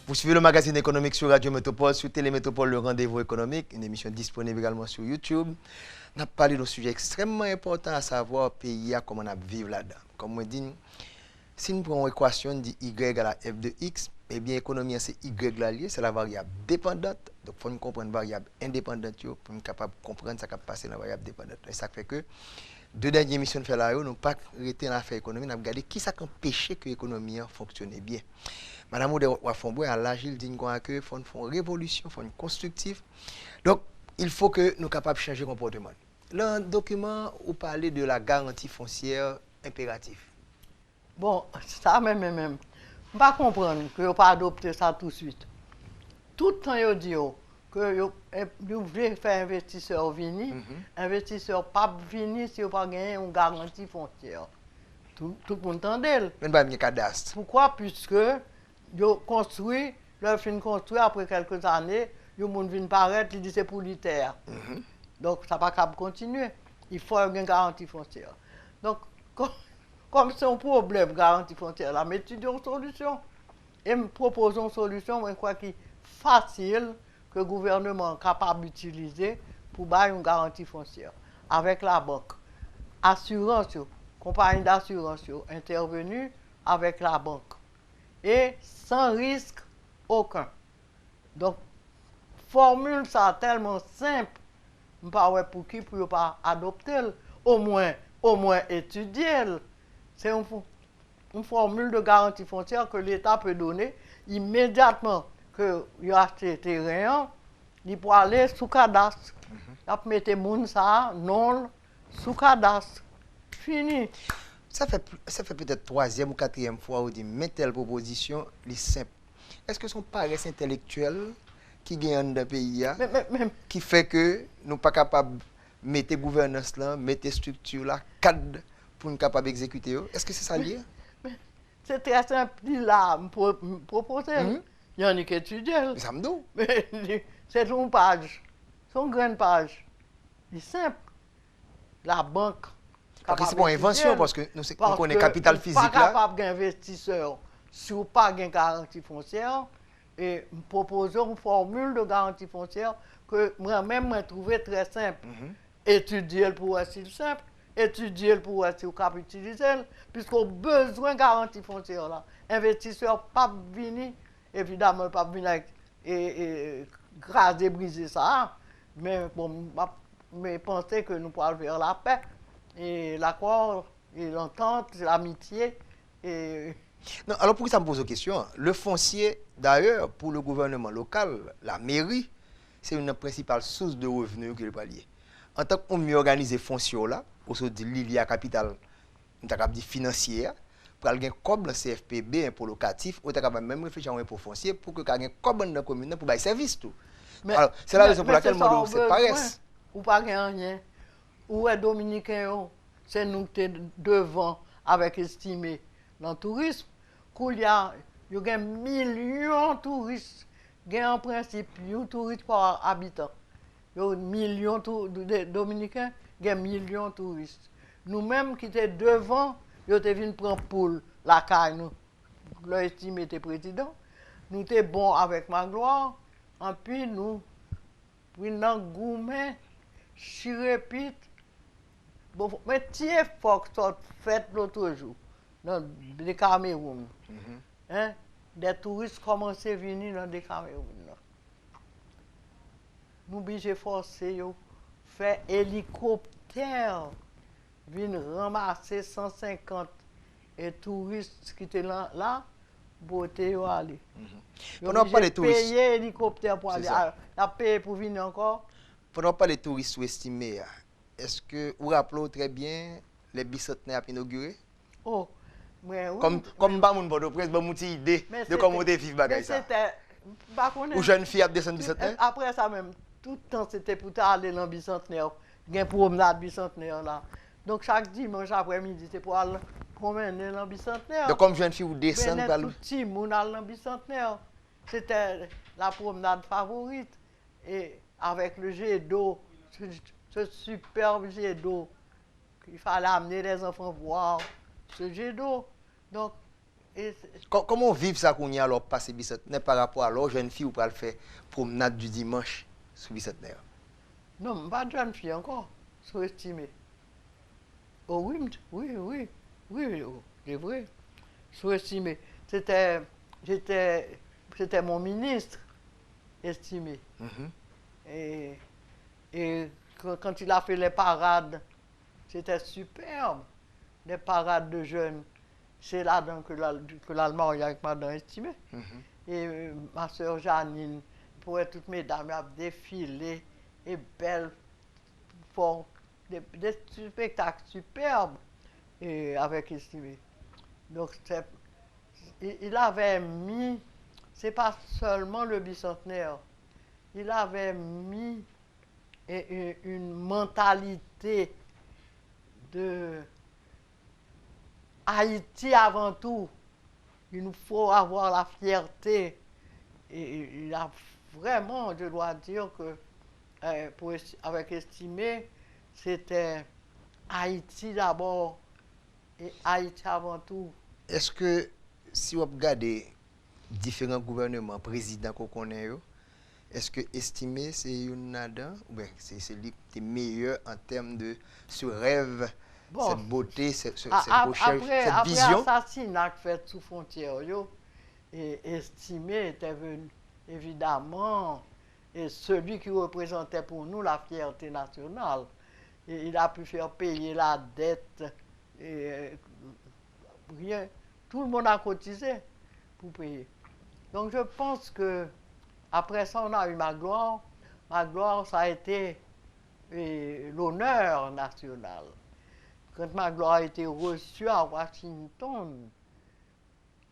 Vous suivez le magazine économique sur Radio Métropole, sur Télémétropole, le rendez-vous économique, une émission disponible également sur YouTube. On a parlé d'un sujet extrêmement important, à savoir pays, comment on a vivre là-dedans. Comme on dit, Si nous prenons l'équation de Y à la f de x, eh bien, l'économie, c'est Y là lié, c'est la variable dépendante. Donc, il faut nous comprendre la variable indépendante pour nous capable de comprendre ce qui passe dans la variable dépendante. Et ça fait que, deux dernières missions de faire là, nous n'avons pas arrêté dans l'affaire économique, nous avons regardé qui ça qui empêchait que l'économie fonctionne bien. Madame Oudé Wafomboy, à l'âge, il dit que il faut une révolution, il faut une constructive. Donc, il faut que nous soyons capables de changer le comportement. Dans le document, vous parlez de la garantie foncière impérative. Bon, ça même. Je ne peux pas comprendre que vous pas adopté ça tout de suite. Tout le temps, vous dites que vous voulez faire investisseur venir, investisseur pas venir si vous pas gagné une garantie foncière. Tout le monde entendait. Même pas un cadastre. Pourquoi? Puisque vous construit, vous fin construit après quelques années, le monde vient paraître, il dit c'est pour les terres. Donc ça ne va pas continuer. Il faut une garantie foncière. Donc, comme c'est un problème, garantie foncière, là, mais étudions une solution. Et me proposons une solution, je crois qu'il est facile que le gouvernement est capable d'utiliser pour faire une garantie foncière. Avec la banque. Assurance, compagnie d'assurance intervenue avec la banque. Et sans risque aucun. Donc, formule ça tellement simple, je ne sais pas pour qui pour ne pas adopter, au moins étudier. C'est une formule de garantie foncière que l'État peut donner immédiatement que il a acheté terrain, il peut aller sous cadastre. Il peut mettre moun ça non sous cadastre. Fini. Ça fait peut-être troisième ou quatrième fois où on dit mais telle proposition, est simple. Est-ce que son paresse intellectuelle qui gagne dans le pays qui fait que nous ne sommes pas capables de mettre gouvernance là, mettre structure là, cadre pour nous capables d'exécuter? Est-ce que c'est ça lié? C'est très simple là, me proposer. Il y en a qui étudient. Ça me dit. C'est une page. C'est une grande page. C'est simple. La banque. Parce que c'est pas une invention, parce que nous connaissons capital physique là. Pas capable d'investisseur si vous pas de garantie foncière. Et nous proposons une formule de garantie foncière que moi-même j'ai trouvé très simple. Étudier pour être simple, étudier pour être capable d'utiliser, puisqu'on a besoin de garantie foncière là. Investisseur pas venir, évidemment pas venir et graser, briser ça, mais bon, mais penser que nous pourrons faire la paix et l'accord et l'entente, l'amitié et non, alors pourquoi ça me pose une question? Le foncier, d'ailleurs, pour le gouvernement local, la mairie, c'est une principale source de revenus que le palier. En tant qu'on mieux organiser foncier là, au sens de l'île à capital, on t'a dit financière, pour aller comme le CFPB pour locatif, on t'a même réfléchir à un pour foncier pour que quelqu'un comme dans la commune pour bailler service tout. Alors, c'est la raison pour laquelle moi c'est paresse. Ou pas rien. Ou est dominicain, c'est nous qui sommes devant avec estimé dans le tourisme. Il y a millions de touristes. Il y a en principe un touriste par habitant. Il y a millions de Dominicains, il y a millions de touristes. Nous-mêmes qui sommes devant, nous sommes venus prendre pour la caille. Nous l'estimé était président. Nous sommes bons avec Magloire. Et puis nous, prenons gourmet, chirépite. Bon, mais tiens, faut que ça fait l'autre jour. Dans le Cameroun. Hein? Des touristes commencent à venir dans le Cameroun. Nous sommes obligés de forcer, faire hélicoptère, venir ramasser 150 touristes qui étaient là, pour aller. Pendant pas les touristes. Payer hélicoptère pour aller. La payer pour venir encore. Pendant pas les touristes sous-estimés, est-ce que vous rappelez très bien les bicentenaires inaugurés? Oh. Oui, comme pas mon bodo presse, bon une idée de comment on vivre bagay ça. Ou jeune fille a descendre bicentenaire. Après ça même, tout le temps c'était pour aller dans bicentenaire, gain promenade bicentenaire là. Donc chaque dimanche après-midi c'est pour aller promener dans bicentenaire. Donc comme jeune fille ou descendre pour tout petit monde aller dans bicentenaire. C'était la promenade favorite et avec le jet d'eau, ce superbe jet d'eau qu'il fallait amener les enfants voir ce jet d'eau. Donc, comment vivre ça qu'on y a alors passer bicentenaire par rapport à l'autre jeune fille ou pour le faire promenade du dimanche sur bicentenaire? Non, pas de jeune fille encore, sous-estimé. Oh oui, c'est vrai. sous-estimé. C'était mon ministre estimé. Et quand il a fait les parades, c'était superbe. Les parades de jeunes. C'est là donc que l'Allemand est avec madame estimé. Et ma soeur Janine, pour toutes mes dames, a défilé, et belles, fortes, des spectacles superbes et avec estimé. Donc il avait mis, c'est pas seulement le bicentenaire, il avait mis une mentalité de Haïti avant tout. Il nous faut avoir la fierté. Et il a vraiment, je dois dire que, avec estimé, c'était Haïti d'abord et Haïti avant tout. Est-ce que, si vous regardez différents gouvernements, présidents qu'on connaît, est-ce que estimer c'est une nada ou bien c'est lui qui est meilleur en termes de ce rêve, cette beauté, cette recherche, cette vision? Après l'assassinat fait sous frontière, et estimé était venu, évidemment, et celui qui représentait pour nous la fierté nationale. Et il a pu faire payer la dette, et rien, tout le monde a cotisé pour payer. Donc je pense que après ça, on a eu Magloire. Magloire, ça a été l'honneur national. Quand Magloire a été reçu à Washington,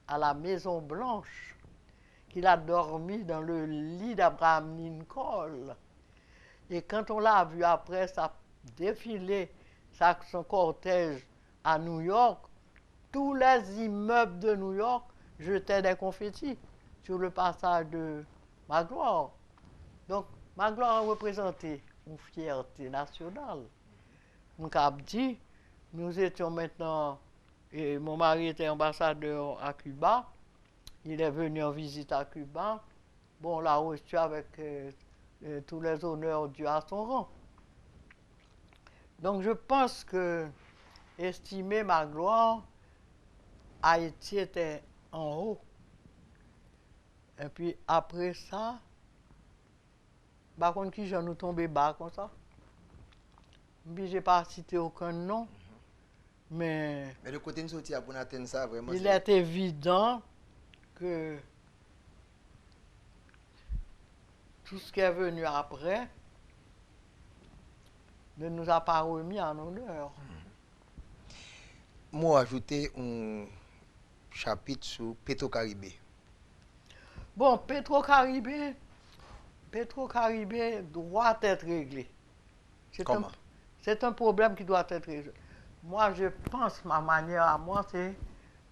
à la Maison Blanche, qu'il a dormi dans le lit d'Abraham Lincoln. Et quand on l'a vu après, ça défilé, son cortège à New York, tous les immeubles de New York jetaient des confettis sur le passage de Magloire. Donc, Magloire a représenté une fierté nationale. Donc, Abdi, nous étions maintenant, et mon mari était ambassadeur à Cuba, il est venu en visite à Cuba. Bon, on l'a reçu avec tous les honneurs dus à son rang. Donc, je pense que, estimer Magloire, Haïti était en haut. Et puis après ça, par contre, qui j'en ai tombé bas comme ça. Puis j'ai pas cité aucun nom. Mais le côté de sortir pour atteindre ça, vraiment. Il est évident que tout ce qui est venu après ne nous a pas remis en honneur. Moi, ajouter un chapitre sur Petro-Caribé. Bon, Petro-Caribé doit être réglé. Comment? C'est un problème qui doit être réglé. Moi, je pense, ma manière à moi, c'est,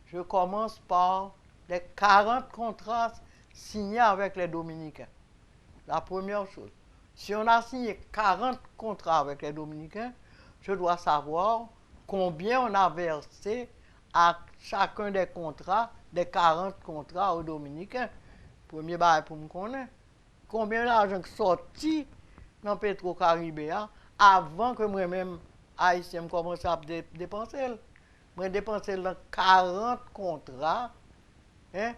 je commence par les 40 contrats signés avec les Dominicains. La première chose. Si on a signé 40 contrats avec les Dominicains, je dois savoir combien on a versé à chacun des contrats, des 40 contrats aux Dominicains. Premier bail pour me connaître. Combien d'argent est sorti dans Petro-Caribé avant que moi-même, Haïtien, commence à dépenser. Moi, dépensé dans 40 contrats. Hein?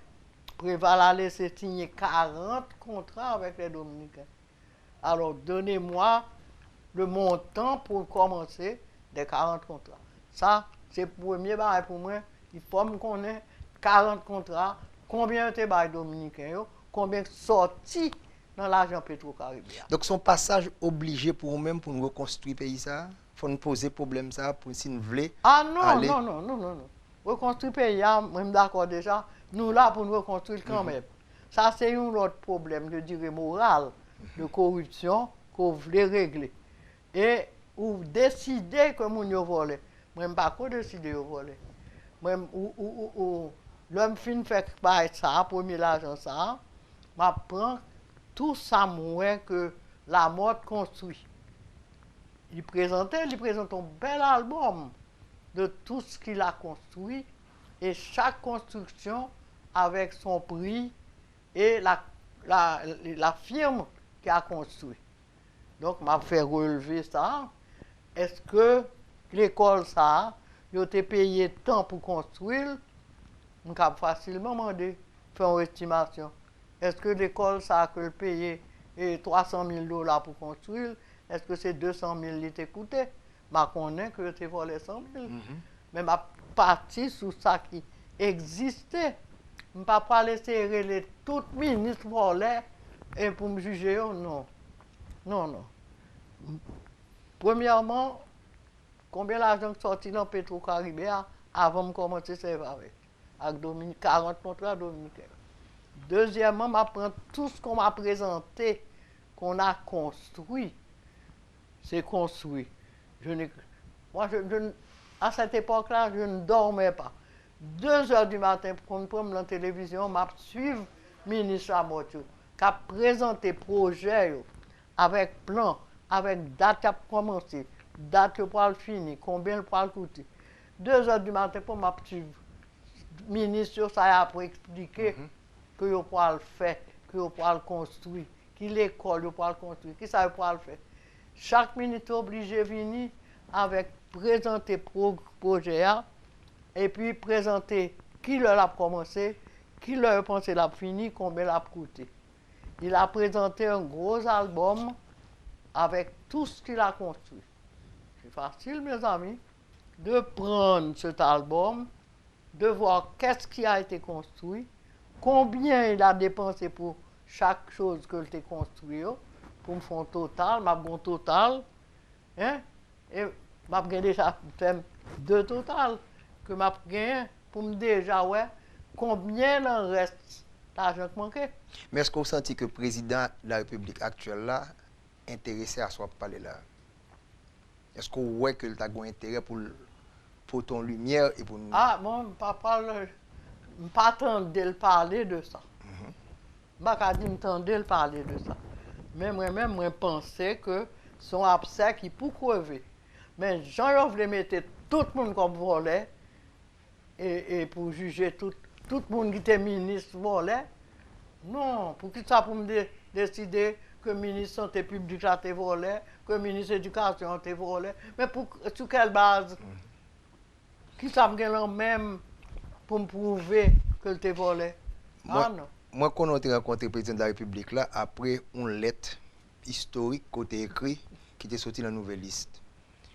Préval a laissé signer 40 contrats avec les Dominicains. Alors, donnez-moi le montant pour commencer des 40 contrats. Ça, c'est le premier bail pour moi. Il faut me connaître 40 contrats. Combien de bail dominicains, combien sorti dans l'argent Petro-Caribé. Donc, son passage obligé pour nous-mêmes pour nous reconstruire le pays, ça? Il faut nous poser problème ça pour si nous voulons. Ah non. Reconstruire le pays, même d'accord déjà. Nous là pour nous reconstruire quand même. Ça, c'est un autre problème, je dirais, moral, de corruption qu'on voulait régler. Et ou décider que nous avons volé. Même pas qu'on décide de voler. Même l'homme fin fait ça, premier l'argent ça, m'apprend tout ça moins que la mode construit. Il présente un bel album de tout ce qu'il a construit et chaque construction avec son prix et la firme qui a construit. Donc, m'a fait relever ça. Est-ce que l'école, ça, il a été payé tant pour construire on peut facilement demander, faire une estimation. Est-ce que l'école, ça a que le payer et 300 000 $ pour construire? Est-ce que c'est 200 000 qui t'a coûté? Je connais que tu volé 100 000. Mais ma partie sur ça qui existait. Je ne peux pas laisser les tout ministres voler et pour me juger, non. Non, non. Premièrement, combien d'argent sorti dans Petro-Caribé avant de commencer à servir avec 40 contrats dominicains. Deuxièmement, m'apprend tout ce qu'on m'a présenté, qu'on a construit. C'est construit. À cette époque-là, je ne dormais pas. 2 heures du matin, pour qu'on prenne la télévision, m'a suivre le ministre Amotiu, qui a présenté projet avec plan, avec date à commencer, date pour le finir, combien pour le coûter. 2 heures du matin, pour m'a suivre. Le ministre, ça a pour expliquer que vous pouvez le faire, que vous pouvez le construire, que l'école, vous pouvez le construire, qui ça vous pouvez le faire. Chaque ministre est obligé de venir avec présenter le projet et puis présenter qui leur a commencé, qui leur a pensé l'a fini, combien l'a coûté. Il a présenté un gros album avec tout ce qu'il a construit. C'est facile, mes amis, de prendre cet album, de voir qu'est-ce qui a été construit, combien il a dépensé pour chaque chose que tu as construit, pour me faire un total, un total, hein? Et m'a déjà fait 2 total que m'a gagné pour me déjà ouais combien il en reste l'argent qui manquait. Mais est-ce que vous sentez que le président de la République actuelle là intéressé à soit parler là? Est-ce que vous voyez que tu as un intérêt pour ton lumière et pour nous? Ah, moi, je ne pas attendre parler de ça. Je ne pas dire parler de ça. Mais moi-même, je pensais que son abcès qui pour crever. Mais Jean voulait mettre tout le monde comme volet et pour juger tout le monde qui était ministre volet. Non, pour qui ça pour me décider que le ministre de la Santé publique a été volé, que le ministre de l'Éducation a été volé. Mais sur quelle base? Qui ça me même pour me prouver que le volé? Ah non. Moi, quand on a rencontré le président de la République là, après une lettre historique côté écrit qui était sortie dans la nouvelle liste.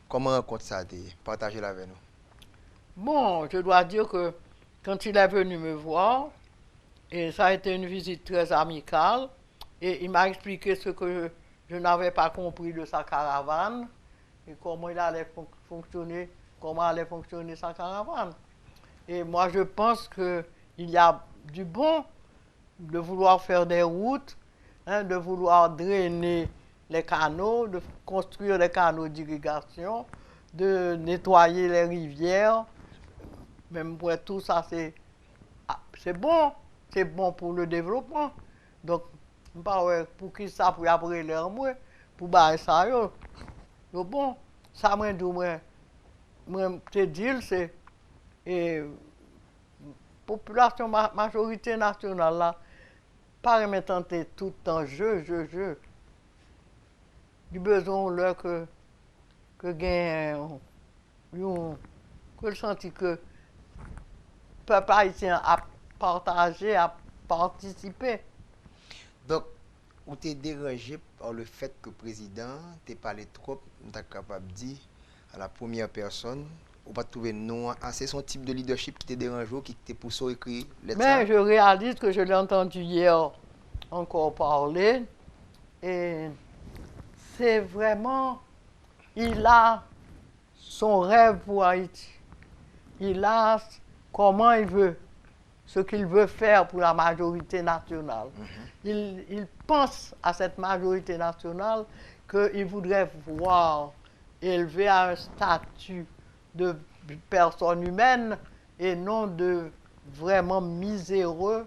Comment rencontre ça a été? Partagez-la avec nous. Bon, je dois dire que quand il est venu me voir, et ça a été une visite très amicale, et il m'a expliqué ce que je n'avais pas compris de sa caravane, et comment il allait fonctionner, comment allait fonctionner sa caravane. Et moi, je pense qu'il y a du bon de vouloir faire des routes, hein, de vouloir drainer les canaux, de construire les canaux d'irrigation, de nettoyer les rivières. Même pour tout ça, c'est bon pour le développement. Donc, pour qui ça, pour après l'air, pour bailler ça, c'est bon. Ça, moi, te dire, c'est la population, majorité nationale, là, pas me tenter tout le temps, je. Du besoin là que le senti que le peuple haïtien a partagé, a participé. Donc, vous êtes dérangé par le fait que le président t'ait parlé trop, vous êtes capable de dire à la première personne, ou pas trouver non, c'est son type de leadership qui t'est dérangé, qui t'est poussé à écrire lettre. Mais je réalise que je l'ai entendu hier encore parler, et c'est vraiment, il a son rêve pour Haïti. Il a comment il veut, ce qu'il veut faire pour la majorité nationale. Il pense à cette majorité nationale qu'il voudrait voir élevé à un statut de personne humaine et non de vraiment miséreux.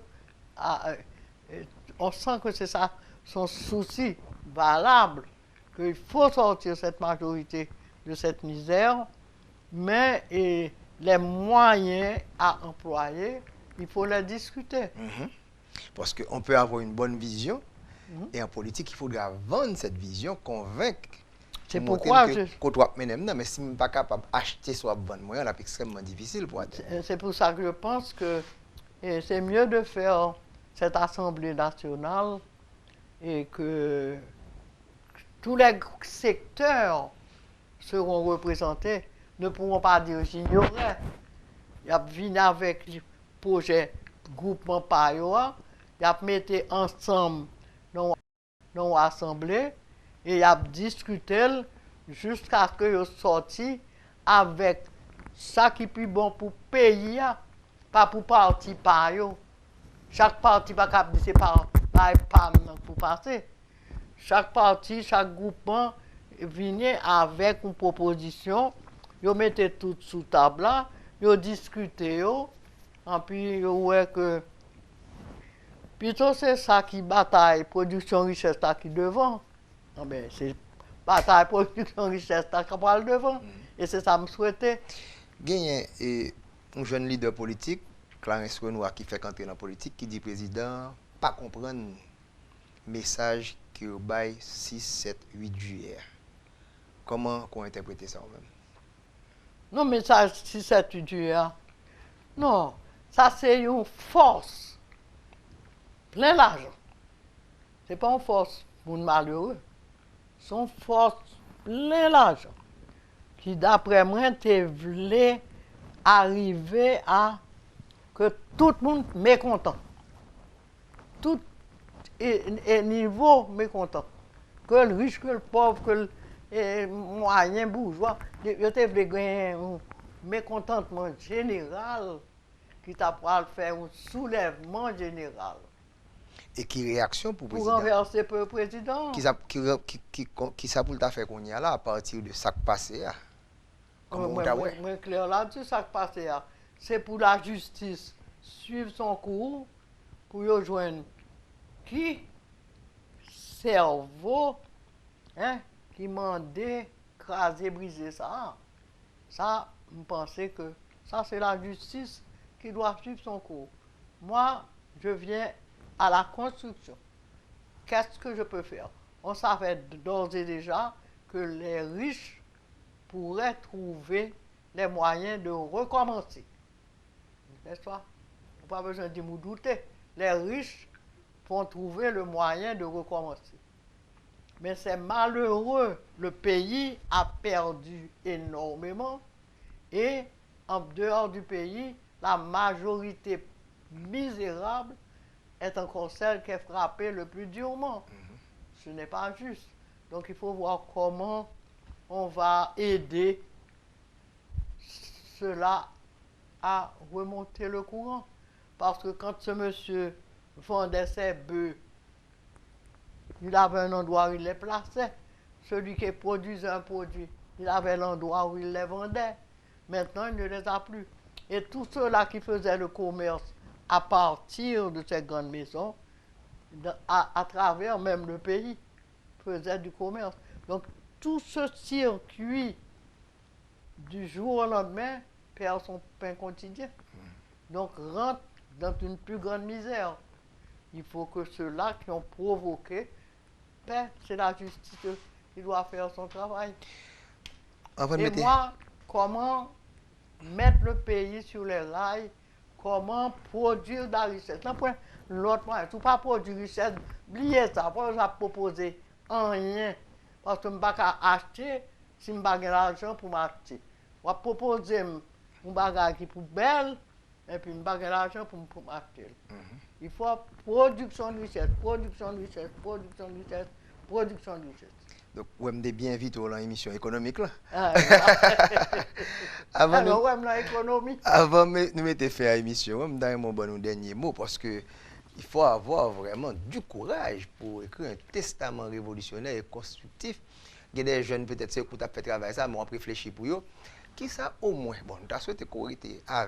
On sent que c'est ça son souci valable, qu'il faut sortir cette majorité de cette misère, mais les moyens à employer, il faut les discuter. Parce qu'on peut avoir une bonne vision, et en politique, il faudra vendre cette vision, convaincre. C'est pourquoi mais si je ne suis pas capable d'acheter soit bonne moyen, c'est extrêmement difficile pour atteindre. C'est pour ça que je pense que Et c'est mieux de faire cette Assemblée nationale et que tous les secteurs seront représentés, ne pourront pas dire j'ignorais. Il y a venu avec le projet groupement PAYOA, il y a mis ensemble dans l'Assemblée et il a discuté jusqu'à ce que sorti avec ça qui est plus bon pour le pays, pas pour parti PAYO. Chaque parti va cap c'est pas pour passer. Chaque parti, chaque groupement venait avec une proposition, ils mettaient tout sous table là, ils discutaient, et puis ils voyaient que plutôt c'est ça qui bataille, production richesse là qui devant. Ah ben, c'est bataille, production richesse là qui va le devant. Et c'est ça que je souhaitais. Gagné un jeune leader politique, Clarence Renoir, qui fait entrer dans la politique, qui dit président, pas comprendre le message qui est au bail 6, 7, 8 juillet. Comment on interprète ça même? Non, mais ça, 6, 7, 8 juillet, non, ça c'est une force. Plein d'argent. Ce n'est pas une force pour le malheureux. C'est une force plein d'argent. Qui, d'après moi, te voulait arriver à que tout le monde mécontent. Tout est niveau mécontent. Que le riche, que le pauvre, que le moyen bourgeois. Je te voulais gagner un mécontentement général qui t'a pour faire un soulèvement général. Et qui réaction pour le Pour président? renverser le président. Qui ça pour le faire qu'on y a là à partir de ça qui passé? Moi, clair là-dessus, ça qui passe là. C'est pour la justice suivre son cours, pour rejoindre qui? Cerveau, hein, qui mandait craser, briser ça. Ça, je pensais que ça, c'est la justice qui doit suivre son cours. Moi, je viens à la construction. Qu'est-ce que je peux faire? On savait d'ores et déjà que les riches pourraient trouver les moyens de recommencer. N'est-ce pas? Pas besoin de me douter. Les riches vont trouver le moyen de recommencer. Mais c'est malheureux. Le pays a perdu énormément et en dehors du pays, la majorité misérable est encore celle qui est frappée le plus durement. Ce n'est pas juste. Donc il faut voir comment on va aider cela à remonter le courant. Parce que quand ce monsieur vendait ses bœufs, il avait un endroit où il les plaçait. Celui qui produisait un produit, il avait l'endroit où il les vendait. Maintenant, il ne les a plus. Et tous ceux-là qui faisaient le commerce à partir de ces grandes maisons, à travers même le pays, faisaient du commerce. Donc, tout ce circuit, du jour au lendemain, perd son pain quotidien. Donc, rentre dans une plus grande misère. Il faut que ceux-là qui ont provoqué, ben, c'est la justice qui doit faire son travail. Et moi, comment mettre le pays sur les rails, comment produire de la richesse. L'autre point, tout pas produire richesse, oubliez ça, pas ça proposer rien. Parce que je ne peux pas acheter si je n'ai pas l'argent pour m'acheter. Je vais proposer un bagage qui est pour belle, et puis je n'ai pas l'argent pour m'acheter. Il faut production de richesse, production de richesse, production de richesse, production de richesse. Donc, vous êtes bien vite dans l'émission économique là. Avant nous mettre fait à l'émission, je vais mon bon dernier mot parce que il faut avoir vraiment du courage pour écrire un testament révolutionnaire et constructif. Il y a des jeunes peut-être qui ont fait travailler ça, mais on réfléchit pour eux. Qui ça au moins, bon, tu as souhaité qu'on était à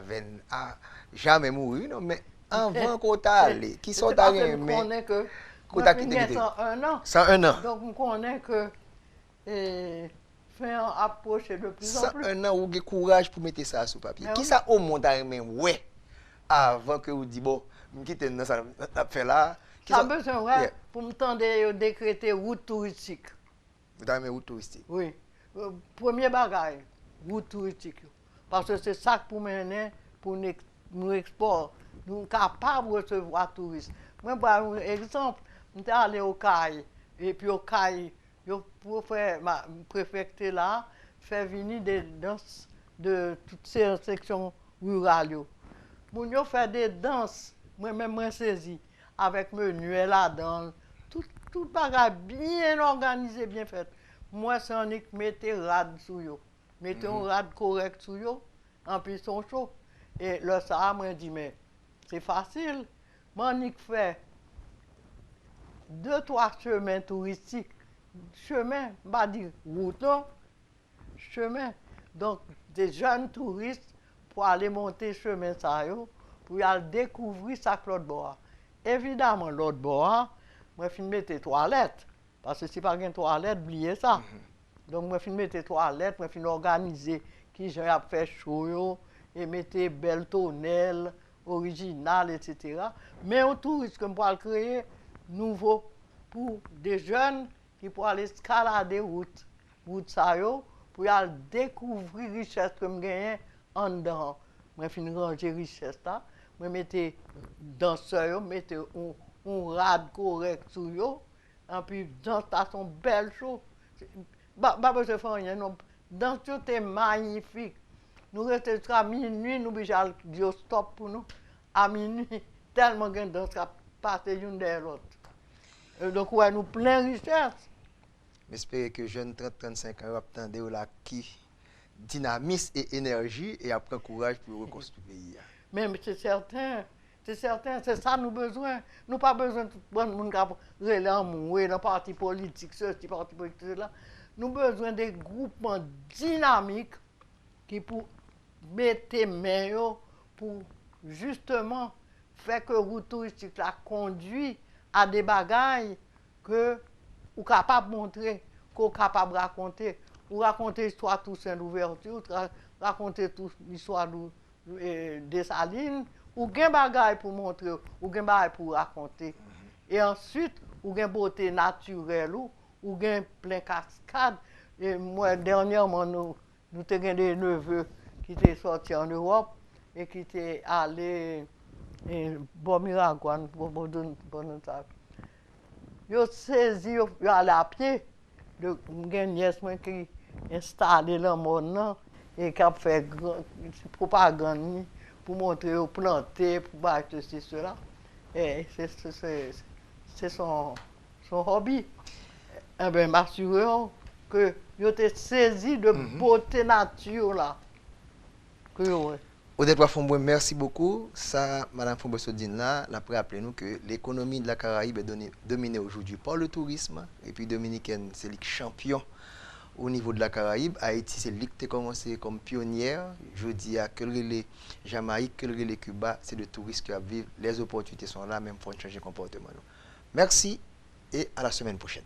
jamais mourir, non, mais avant qu'on t'aille, qui sont allés, mais... On connaît que... Qu'on t'a quitté. 101 ans. 101 ans. Donc on connaît que... fin approche de plus en plus. 101 ans, vous avez courage pour mettre ça sur papier. Qui ça au moins t'as aimé, ouais, avant que vous dites, bon, je quitte dans ça, fait là. Ça a besoin, ouais, pour me tendre de décréter route touristique. Vous avez aimé route touristique? Oui. Premier bagage, route touristique. Parce que c'est ça pour mener pour nous export nous sommes capables de recevoir les touristes. Moi, par exemple, je suis allé au CAI, et puis au CAI, pour faire ma préfecture là, faire venir des danses de toutes ces sections rurales. Pour nous faire des danses, moi-même, moi saisi, avec menuet là-dedans, tout bagage bien organisé, bien fait. Moi, c'est un qui mettait rad sur eux. Mettez un rad correct sur eux, en plus ils sont chauds. Et le ça, moi, dit, mais c'est facile. Moi, je fais 2-3 chemins touristiques. Chemin, pas dire route, non? Chemin. Donc, des jeunes touristes pour aller monter chemin ça, pour aller découvrir ça que l'autre bois. Évidemment, l'autre bois, moi, je mettre des toilettes. Parce que si pas une toilette, oubliez ça. Donc, moi, je mettre des toilettes, moi, je organiser qui j'ai fait chaud, et mettre belles tonnelles, originales, etc. Mais un touriste que je peux créer nouveau pour des jeunes qui pourraient aller escalader route ça, pour aller découvrir la richesse que je gagne en dedans. Je finis ranger la richesse là, je mettais dans ça, mettais un rad correct sur eux, et puis dans ça sont belles choses. Pas besoin de faire rien, non. Dans tout est magnifique. Nous restons jusqu'à minuit, nous devons dire stop pour nous. À minuit, tellement de danse qui passent l'une derrière l'autre. Donc, ouais, nous plein de richesse. J'espère que jeunes 30-35 ans attendent là qui dynamisme et énergie et après courage pour reconstruire le pays. Mais c'est certain, c'est ça nous besoin. Nous pas besoin de tout le monde qui a relais dans parti politique, ceci, parti politique, cela. Nous avons besoin de groupements dynamiques qui pour mettre main pour justement faire que la route touristique la conduit à des bagailles que vous êtes capable de montrer, que vous êtes capable de raconter. Vous racontez l'histoire Toussaint d'ouverture, racontez l'histoire des Salines, ou avez des bagailles pour montrer, ou avez des bagailles pour raconter. Et ensuite, vous avez une beauté naturelle, ou avez plein de cascades. Et moi, dernièrement, nous avons des neveux qui étaient sortis en Europe et qui étaient allés à Miragouane, pour ça. Ils ont saisi, ils sont allés à pied. J'ai une nièce qui est installée dans le monde et qui a fait propagande pour montrer aux planter, pour bâtir ceci, cela. Et c'est son hobby. Eh bien, m'assurer que ils ont été saisis de beauté nature là. Odette Wafomboy, merci beaucoup. Ça, Mme Fomboy-Sodine, là, après rappelé nous que l'économie de la Caraïbe est dominée aujourd'hui par le tourisme. Et puis Dominicaine, c'est le champion au niveau de la Caraïbe. Haïti, c'est lui qui a commencé comme pionnière. Je dis à que les Jamaïque, que les Cuba, c'est des touristes qui vivent. Les opportunités sont là, même pour changer de comportement. Merci et à la semaine prochaine.